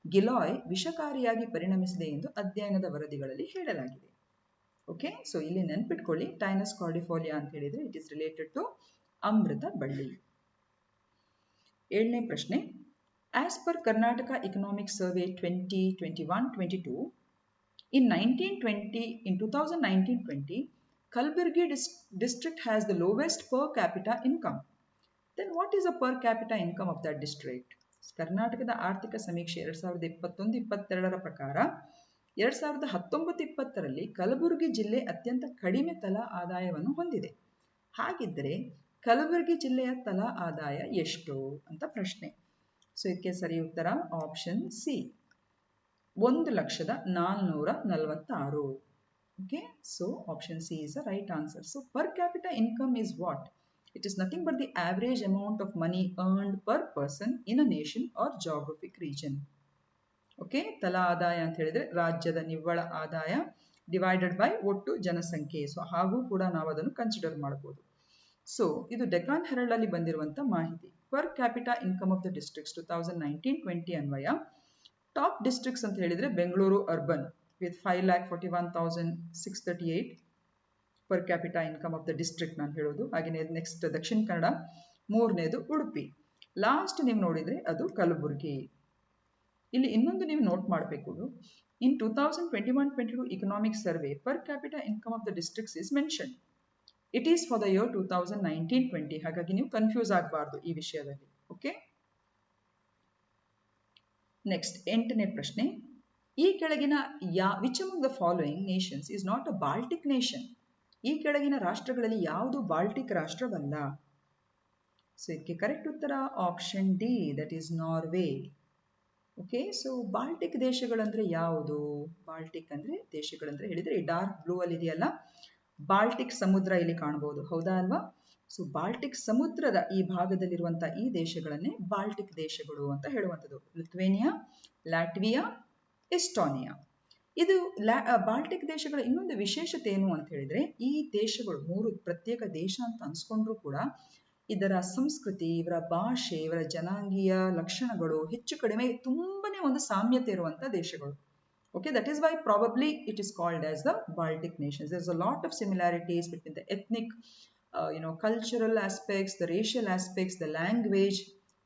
ಗಿಲಾಯ್ ವಿಷಕಾರಿಯಾಗಿ ಪರಿಣಮಿಸಿದೆ ಎಂದು ಅಧ್ಯಯನದ ವರದಿಗಳಲ್ಲಿ ಹೇಳಲಾಗಿದೆ. ಓಕೆ, ಸೊ ಇಲ್ಲಿ ನೆನ್ಪಿಟ್ಕೊಳ್ಳಿ, ಟೈನಸ್ ಕಾರ್ಡಿಫೋಲಿಯಾ ಅಂತ ಹೇಳಿದ್ರೆ ಇಟ್ ಇಸ್ ರಿಲೇಟೆಡ್ ಟು ಅಮೃತ ಬಳ್ಳಿ. 7ನೇ ಪ್ರಶ್ನೆ, as per Karnataka economic survey 2021-22 in 2019-20 Kalburgi district has the lowest per capita income. Then what is the per capita income of that district? ಕರ್ನಾಟಕದ ಆರ್ಥಿಕ ಸಮೀಕ್ಷೆ 2021-22 ಪ್ರಕಾರ 2019-20ರಲ್ಲಿ ಕಲಬುರಗಿ ಜಿಲ್ಲೆ ಅತ್ಯಂತ ಕಡಿಮೆ ತಲಾ ಆದಾಯವನ್ನು ಹೊಂದಿದೆ. ಹಾಗಿದ್ದರೆ ಕಲಬುರಗಿ ಜಿಲ್ಲೆಯ ತಲಾ ಆದಾಯ ಎಷ್ಟು ಅಂತ ಪ್ರಶ್ನೆ. ಸೊ ಇದಕ್ಕೆ ಸರಿ ಉತ್ತರ option C, 1,446,000. Okay, so option C is the right answer. So per capita income is what? It is nothing but the average amount of money earned per person in a nation or geographic region. Okay, ತಲಾ ಆದಾಯ ಅಂತ ಹೇಳಿದ್ರೆ ರಾಜ್ಯದ ನಿವ್ವಳ ಆದಾಯ divided by ಒಟ್ಟು ಜನಸಂಖ್ಯೆ. So ಹಾಗೂ ಕೂಡ ನಾವು ಅದನ್ನು ಕನ್ಸಿಡರ್ ಮಾಡಬಹುದು. ಸೊ ಇದು ಡೆಕಾನ್ ಹೆರಲ್ಡ್ ಅಲ್ಲಿ ಬಂದಿರುವಂತ ಮಾಹಿತಿ. Per capita income of the districts 2019-20 ಅನ್ವಯ ಟಾಪ್ ಡಿಸ್ಟ್ರಿಕ್ಟ್ಸ್ ಅಂತ ಹೇಳಿದ್ರೆ Bengaluru urban with 5,41,638 per capita income of the district ನಾನು ಹೇಳೋದು. ಹಾಗೆಯೇ ನೆಕ್ಸ್ಟ್ ದಕ್ಷಿಣ ಕನ್ನಡ, 3ನೇದು ಉಡುಪಿ, ಲಾಸ್ಟ್ ನೀವು ನೋಡಿದ್ರೆ ಅದು ಕಲಬುರಗಿ. ಇಲ್ಲಿ ಇನ್ನೊಂದು ನೀವು ನೋಟ್ ಮಾಡಬೇಕು, ಇನ್ 2021-22 economic survey per capita income of the districts is mentioned. It is for the year 2019-20. ಹಾಗಾಗಿ ನೀವು ಕನ್ಫ್ಯೂಸ್ ಆಗಬಾರ್ದು ಈ ವಿಷಯದಲ್ಲಿ. ಓಕೆ, ನೆಕ್ಸ್ಟ್ 8ನೇ ಪ್ರಶ್ನೆ, ಈ ಕೆಳಗಿನ which among the following nations is not a Baltic nation? ಈ ಕೆಳಗಿನ ರಾಷ್ಟ್ರಗಳಲ್ಲಿ ಯಾವುದು ಬಾಲ್ಟಿಕ್ ರಾಷ್ಟ್ರವಲ್ಲ? ಸೊ ಇದಕ್ಕೆ ಕರೆಕ್ಟ್ ಉತ್ತರ option D, that is Norway. Okay, so Baltic ದೇಶಗಳಂದ್ರೆ ಯಾವುದು? ಬಾಲ್ಟಿಕ್ ಅಂದ್ರೆ ದೇಶಗಳಂದ್ರೆ ಹೇಳಿದ್ರೆ ಈ ಡಾರ್ಕ್ ಬ್ಲೂ ಅಲ್ಲಿ ಇದೆಯಲ್ಲ, ಬಾಲ್ಟಿಕ್ ಸಮುದ್ರ ಇಲ್ಲಿ ಕಾಣಬಹುದು, ಹೌದಾ ಅಲ್ವಾ? ಸೊ ಬಾಲ್ಟಿಕ್ ಸಮುದ್ರದ ಈ ಭಾಗದಲ್ಲಿರುವಂತಹ ಈ ದೇಶಗಳನ್ನೇ ಬಾಲ್ಟಿಕ್ ದೇಶಗಳು ಅಂತ ಹೇಳುವಂಥದ್ದು. Lithuania, Latvia, Estonia. ಇದು ಬಾಲ್ಟಿಕ್ ದೇಶಗಳ ಇನ್ನೊಂದು ವಿಶೇಷತೆ ಏನು ಅಂತ ಹೇಳಿದ್ರೆ, ಈ ದೇಶಗಳು 3 ಪ್ರತ್ಯೇಕ ದೇಶ ಅಂತ ಅನ್ಸ್ಕೊಂಡ್ರು ಕೂಡ ಇದರ ಸಂಸ್ಕೃತಿ, ಇವರ ಭಾಷೆ, ಇವರ ಜನಾಂಗೀಯ ಲಕ್ಷಣಗಳು ಹೆಚ್ಚು ಕಡಿಮೆ ತುಂಬಾನೇ ಒಂದು ಸಾಮ್ಯತೆ ಇರುವಂತ ದೇಶಗಳು. Okay, that is why probably it is called as the Baltic nations. There's a lot of similarities between the ethnic, cultural aspects, the racial aspects, the language.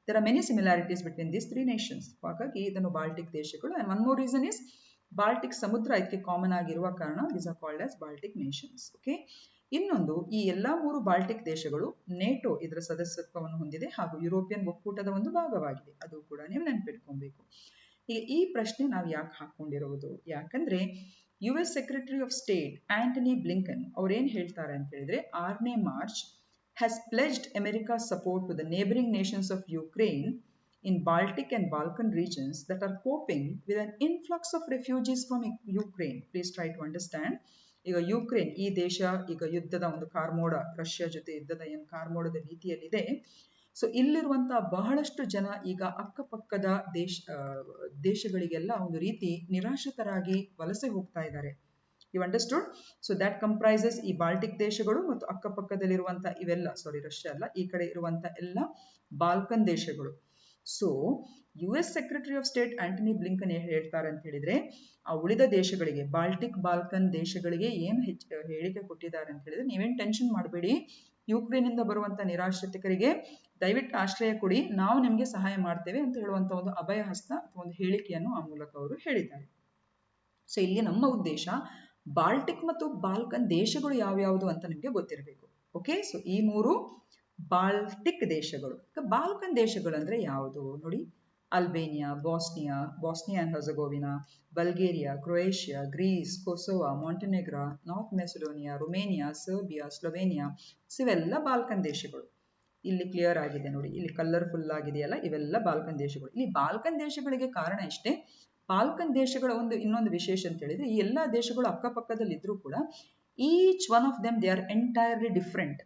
There are many similarities between these 3 nations. ಹಾಗಾಗಿ ಇದನ್ನು Baltic ದೇಶಗಳು. And one more reason is Baltic ಸಮುದ್ರ ಇದಕ್ಕೆ common ಆಗಿರುವ ಕಾರಣ these are called as Baltic nations. Okay. ಇನ್ನೊಂದು, ಈ ಎಲ್ಲಾ 3 ಬಾಲ್ಟಿಕ್ ದೇಶಗಳು ನೇಟೋ ಇದರ ಸದಸ್ಯತ್ವವನ್ನು ಹೊಂದಿದೆ ಹಾಗೂ ಯುರೋಪಿಯನ್ ಒಕ್ಕೂಟದ ಒಂದು ಭಾಗವಾಗಿದೆ. ಅದು ಕೂಡ ನೀವು ನೆನಪಿಟ್ಕೊಬೇಕು. ಈ ಪ್ರಶ್ನೆ ನಾವು ಯಾಕೆ ಹಾಕೊಂಡಿರುವುದು? ಯಾಕಂದ್ರೆ US secretary of state Antony Blinken ಅವ್ರೇನ್ ಹೇಳ್ತಾರೆ ಅಂತ ಹೇಳಿದ್ರೆ, 6ನೇ March has pledged America's support to the neighboring nations of Ukraine in Baltic and Balkan regions that are coping with an influx of refugees from Ukraine. Please try to understand. ಈಗ Ukraine ಈ ದೇಶ ಈಗ ಯುದ್ಧದ ಒಂದು ಕಾರ್ಮೋಡ, Russia ಜೊತೆ ಯುದ್ಧದ ಏನು ಕಾರ್ಮೋಡದ ರೀತಿಯಲ್ಲಿದೆ. ಸೊ ಇಲ್ಲಿರುವಂತಹ ಬಹಳಷ್ಟು ಜನ ಈಗ ಅಕ್ಕಪಕ್ಕದ ದೇಶಗಳಿಗೆಲ್ಲ ಒಂದು ರೀತಿ ನಿರಾಶ್ರಿತರಾಗಿ ವಲಸೆ ಹೋಗ್ತಾ ಇದ್ದಾರೆ. You understood? So that comprises ಈ ಬಾಲ್ಟಿಕ್ ದೇಶಗಳು ಮತ್ತು ಅಕ್ಕಪಕ್ಕದಲ್ಲಿರುವಂತ ಇವೆಲ್ಲ, ರಷ್ಯಾ ಅಲ್ಲ, ಈ ಕಡೆ ಇರುವಂತ ಎಲ್ಲ ಬಾಲ್ಕನ್ ದೇಶಗಳು. So US secretary of state Antony Blinken ಏನ್ ಹೇಳ್ತಾರೆ ಅಂತ ಹೇಳಿದ್ರೆ, ಆ ಉಳಿದ ದೇಶಗಳಿಗೆ, ಬಾಲ್ಟಿಕ್ ಬಾಲ್ಕನ್ ದೇಶಗಳಿಗೆ ಏನ್ ಹೇಳಿಕೆ ಕೊಟ್ಟಿದ್ದಾರೆ ಅಂತ ಹೇಳಿದ್ರೆ, ನೀವೇನ್ ಟೆನ್ಷನ್ ಮಾಡಬೇಡಿ, ಯುಕ್ರೇನ್ ಇಂದ ಬರುವಂತ ನಿರಾಶ್ರಿತರಿಗೆ ದಯವಿಟ್ಟು ಆಶ್ರಯ ಕೊಡಿ, ನಾವು ನಿಮ್ಗೆ ಸಹಾಯ ಮಾಡ್ತೇವೆ ಅಂತ ಹೇಳುವಂತ ಒಂದು ಅಭಯ ಹಸ್ತ ಅಥವಾ ಒಂದು ಹೇಳಿಕೆಯನ್ನು ಆ ಮೂಲಕ ಅವರು ಹೇಳಿದ್ದಾರೆ. ಸೊ ಇಲ್ಲಿ ನಮ್ಮ ಉದ್ದೇಶ ಬಾಲ್ಟಿಕ್ ಮತ್ತು ಬಾಲ್ಕನ್ ದೇಶಗಳು ಯಾವ್ಯಾವುದು ಅಂತ ನಿಮ್ಗೆ ಗೊತ್ತಿರಬೇಕು. ಓಕೆ, ಸೊ ಈ 3 ಬಾಲ್ಟಿಕ್ ದೇಶಗಳು. ಬಾಲ್ಕನ್ ದೇಶಗಳು ಅಂದ್ರೆ ಯಾವುದು ನೋಡಿ, Albania, Bosnia and Herzegovina, Bulgaria, Croatia, Greece, Kosovo, Montenegro, North Macedonia, Romania, Serbia, Slovenia. ಇವೆಲ್ಲ ಬಾಲ್ಕನ್ ದೇಶಗಳು. ಇಲ್ಲಿ ಕ್ಲಿಯರ್ ಆಗಿದೆ ನೋಡಿ, ಇಲ್ಲಿ ಕಲರ್ಫುಲ್ ಆಗಿದೆಯಲ್ಲ, ಇವೆಲ್ಲ ಬಾಲ್ಕನ್ ದೇಶಗಳು. ಇಲ್ಲಿ ಬಾಲ್ಕನ್ ದೇಶಗಳಿಗೆ ಕಾರಣ ಇಷ್ಟೇ. ಬಾಲ್ಕನ್ ದೇಶಗಳ ಇನ್ನೊಂದು ವಿಶೇಷ ಅಂತ ಹೇಳಿದ್ರೆ, ಈ ಎಲ್ಲ ದೇಶಗಳು ಅಕ್ಕಪಕ್ಕದಲ್ಲಿ ಇದ್ರೂ ಕೂಡ each one of them they are entirely different.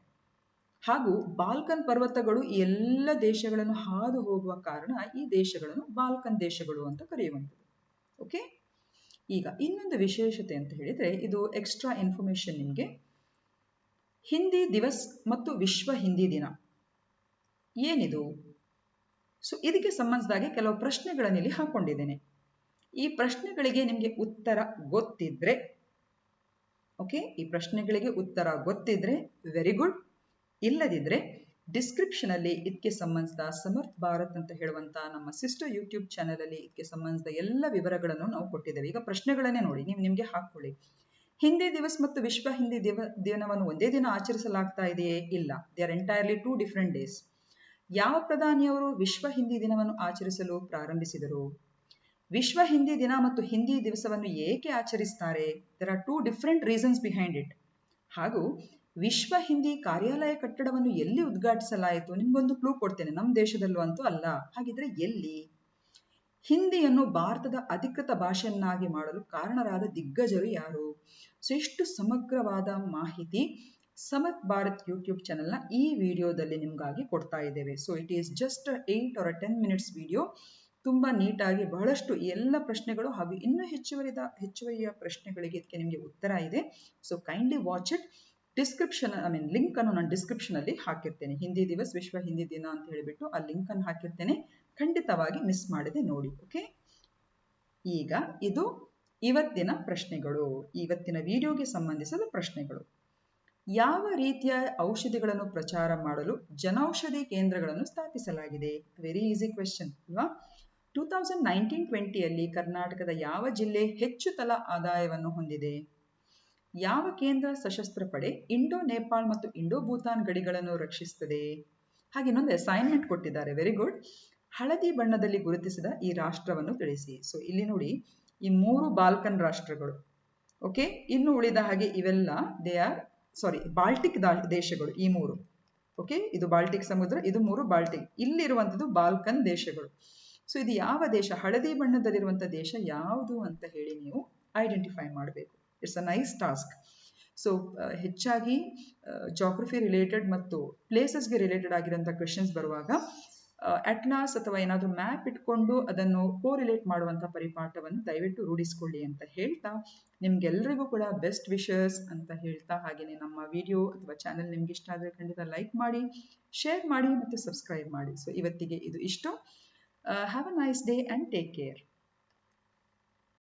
ಹಾಗೂ ಬಾಲ್ಕನ್ ಪರ್ವತಗಳು ಈ ಎಲ್ಲ ದೇಶಗಳನ್ನು ಹಾದು ಹೋಗುವ ಕಾರಣ ಈ ದೇಶಗಳನ್ನು ಬಾಲ್ಕನ್ ದೇಶಗಳು ಅಂತ ಕರೆಯುವಂಥದ್ದು. ಓಕೆ, ಈಗ ಇನ್ನೊಂದು ವಿಶೇಷತೆ ಅಂತ ಹೇಳಿದ್ರೆ, ಇದು ಎಕ್ಸ್ಟ್ರಾ ಇನ್ಫಾರ್ಮೇಶನ್ ನಿಮಗೆ. ಹಿಂದಿ ದಿವಸ್ ಮತ್ತು ವಿಶ್ವ ಹಿಂದಿ ದಿನ ಏನಿದು? ಸೊ ಇದಕ್ಕೆ ಸಂಬಂಧಿಸಿದಾಗೆ ಕೆಲವು ಪ್ರಶ್ನೆಗಳನ್ನು ಇಲ್ಲಿ ಹಾಕೊಂಡಿದ್ದೇನೆ. ಈ ಪ್ರಶ್ನೆಗಳಿಗೆ ನಿಮಗೆ ಉತ್ತರ ಗೊತ್ತಿದ್ರೆ, ಓಕೆ, ಈ ಪ್ರಶ್ನೆಗಳಿಗೆ ಉತ್ತರ ಗೊತ್ತಿದ್ರೆ ವೆರಿ ಗುಡ್. ಇಲ್ಲದಿದ್ರೆ ಡಿಸ್ಕ್ರಿಪ್ಷನ್ ಅಲ್ಲಿ ಇದಕ್ಕೆ ಸಂಬಂಧಿಸಿದ ಸಮರ್ಥ್ ಭಾರತ್ ಅಂತ ಹೇಳುವಂತ ನಮ್ಮ ಸಿಸ್ಟರ್ ಯೂಟ್ಯೂಬ್ ಚಾನೆಲ್ ಅಲ್ಲಿ ಇದಕ್ಕೆ ಸಂಬಂಧಿಸಿದ ಎಲ್ಲ ವಿವರಗಳನ್ನು ನಾವು ಕೊಟ್ಟಿದ್ದೇವೆ. ಈಗ ಪ್ರಶ್ನೆಗಳನ್ನೇ ನೋಡಿ, ನಿಮ್ಗೆ ಹಾಕೊಳ್ಳಿ. ಹಿಂದಿ ದಿವಸ್ ಮತ್ತು ವಿಶ್ವ ಹಿಂದಿ ದಿನವನ್ನು ಒಂದೇ ದಿನ ಆಚರಿಸಲಾಗ್ತಾ ಇದೆಯೇ? ಇಲ್ಲ, they are entirely 2 different days. ಯಾವ ಪ್ರಧಾನಿಯವರು ವಿಶ್ವ ಹಿಂದಿ ದಿನವನ್ನು ಆಚರಿಸಲು ಪ್ರಾರಂಭಿಸಿದರು? ವಿಶ್ವ ಹಿಂದಿ ದಿನ ಮತ್ತು ಹಿಂದಿ ದಿವಸವನ್ನು ಏಕೆ ಆಚರಿಸ್ತಾರೆ? There are 2 different reasons behind it. ಹಾಗೂ ವಿಶ್ವ ಹಿಂದಿ ಕಾರ್ಯಾಲಯ ಕಟ್ಟಡವನ್ನು ಎಲ್ಲಿ ಉದ್ಘಾಟಿಸಲಾಯಿತು? ನಿಮ್ಗೊಂದು ಕ್ಲೂ ಕೊಡ್ತೇನೆ, ನಮ್ಮ ದೇಶದಲ್ಲೂ ಅಂತೂ ಅಲ್ಲ. ಹಾಗಿದ್ರೆ ಎಲ್ಲಿ? ಹಿಂದಿಯನ್ನು ಭಾರತದ ಅಧಿಕೃತ ಭಾಷೆಯನ್ನಾಗಿ ಮಾಡಲು ಕಾರಣರಾದ ದಿಗ್ಗಜರು ಯಾರು? ಸೊ ಇಷ್ಟು ಸಮಗ್ರವಾದ ಮಾಹಿತಿ ಸಮರ್ಥ್ ಭಾರತ್ ಯೂಟ್ಯೂಬ್ ಚಾನೆಲ್ನ ಈ ವಿಡಿಯೋದಲ್ಲಿ ನಿಮಗಾಗಿ ಕೊಡ್ತಾ ಇದ್ದೇವೆ. So it is just 8 or 10 minutes video. ತುಂಬಾ ನೀಟಾಗಿ ಬಹಳಷ್ಟು ಎಲ್ಲ ಪ್ರಶ್ನೆಗಳು ಹಾಗೂ ಇನ್ನೂ ಹೆಚ್ಚುವರಿಯ ಪ್ರಶ್ನೆಗಳಿಗೆ ಇದಕ್ಕೆ ನಿಮಗೆ ಉತ್ತರ ಇದೆ. So kindly watch it. Link ಅನ್ನು ನಾನು ಡಿಸ್ಕ್ರಿಪ್ಷನ್ ಅಲ್ಲಿ ಹಾಕಿರ್ತೇನೆ. ಹಿಂದಿ ದಿವಸ್ ವಿಶ್ವ ಹಿಂದಿ ದಿನ ಅಂತ ಹೇಳಿಬಿಟ್ಟು ಆ ಲಿಂಕ್ ಅನ್ನು ಹಾಕಿರ್ತೇನೆ. ಖಂಡಿತವಾಗಿ ಮಿಸ್ ಮಾಡದೆ ನೋಡಿ. ಓಕೆ, ಈಗ ಇದು ಇವತ್ತಿನ ಪ್ರಶ್ನೆಗಳು, ಇವತ್ತಿನ ವಿಡಿಯೋಗೆ ಸಂಬಂಧಿಸಿದ ಪ್ರಶ್ನೆಗಳು. ಯಾವ ರೀತಿಯ ಔಷಧಿಗಳನ್ನು ಪ್ರಚಾರ ಮಾಡಲು ಜನೌಷಧಿ ಕೇಂದ್ರಗಳನ್ನು ಸ್ಥಾಪಿಸಲಾಗಿದೆ? ವೆರಿ ಈಸಿ ಕ್ವೆಶ್ಚನ್ ಅಲ್ವಾ? 2019-20 ಕರ್ನಾಟಕದ ಯಾವ ಜಿಲ್ಲೆ ಹೆಚ್ಚು ತಲಾ ಆದಾಯವನ್ನು ಹೊಂದಿದೆ? ಯಾವ ಕೇಂದ್ರ ಸಶಸ್ತ್ರ ಪಡೆ ಇಂಡೋ ನೇಪಾಳ್ ಮತ್ತು ಇಂಡೋ ಭೂತಾನ್ ಗಡಿಗಳನ್ನು ರಕ್ಷಿಸುತ್ತದೆ? ಹಾಗೆ ಇನ್ನೊಂದು ಅಸೈನ್ಮೆಂಟ್ ಕೊಟ್ಟಿದ್ದಾರೆ, ವೆರಿ ಗುಡ್. ಹಳದಿ ಬಣ್ಣದಲ್ಲಿ ಗುರುತಿಸಿದ ಈ ರಾಷ್ಟ್ರವನ್ನು ತಿಳಿಸಿ. ಸೊ ಇಲ್ಲಿ ನೋಡಿ, ಈ 3 ಬಾಲ್ಕನ್ ರಾಷ್ಟ್ರಗಳು. ಓಕೆ, ಇನ್ನು ಉಳಿದ ಹಾಗೆ ಇವೆಲ್ಲ ಬಾಲ್ಟಿಕ್ ದೇಶಗಳು, ಈ 3. ಓಕೆ, ಇದು ಬಾಲ್ಟಿಕ್ ಸಮುದ್ರ, ಇದು 3 ಬಾಲ್ಟಿಕ್. ಇಲ್ಲಿರುವಂಥದ್ದು ಬಾಲ್ಕನ್ ದೇಶಗಳು. ಸೊ ಇದು ಯಾವ ದೇಶ? ಹಳದಿ ಬಣ್ಣದಲ್ಲಿರುವಂತಹ ದೇಶ ಯಾವುದು ಅಂತ ಹೇಳಿ ನೀವು ಐಡೆಂಟಿಫೈ ಮಾಡಬೇಕು. It's a nice task. So ಹೆಚ್ಚಾಗಿ ಜಾಗ್ರಫಿ ರಿಲೇಟೆಡ್ ಮತ್ತು ಪ್ಲೇಸಸ್ಗೆ ರಿಲೇಟೆಡ್ ಆಗಿರುವಂತಹ ಕ್ವೆಶನ್ಸ್ ಬರುವಾಗ ಅಟ್ಲಾಸ್ ಅಥವಾ ಏನಾದರೂ ಮ್ಯಾಪ್ ಇಟ್ಕೊಂಡು ಅದನ್ನು ಕೋರಿಲೇಟ್ ಮಾಡುವಂತಹ ಪರಿಪಾಠವನ್ನು ದಯವಿಟ್ಟು ರೂಢಿಸಿಕೊಳ್ಳಿ ಅಂತ ಹೇಳ್ತಾ, ನಿಮ್ಗೆಲ್ರಿಗೂ ಕೂಡ ಬೆಸ್ಟ್ ವಿಶಸ್ ಅಂತ ಹೇಳ್ತಾ, ಹಾಗೆಯೇ ನಮ್ಮ ವಿಡಿಯೋ ಅಥವಾ ಚಾನೆಲ್ ನಿಮ್ಗೆ ಇಷ್ಟ ಆದರೆ ಖಂಡಿತ ಲೈಕ್ ಮಾಡಿ, ಶೇರ್ ಮಾಡಿ ಮತ್ತು ಸಬ್ಸ್ಕ್ರೈಬ್ ಮಾಡಿ. ಸೊ ಇವತ್ತಿಗೆ ಇದು ಇಷ್ಟು. Have a nice day and take care.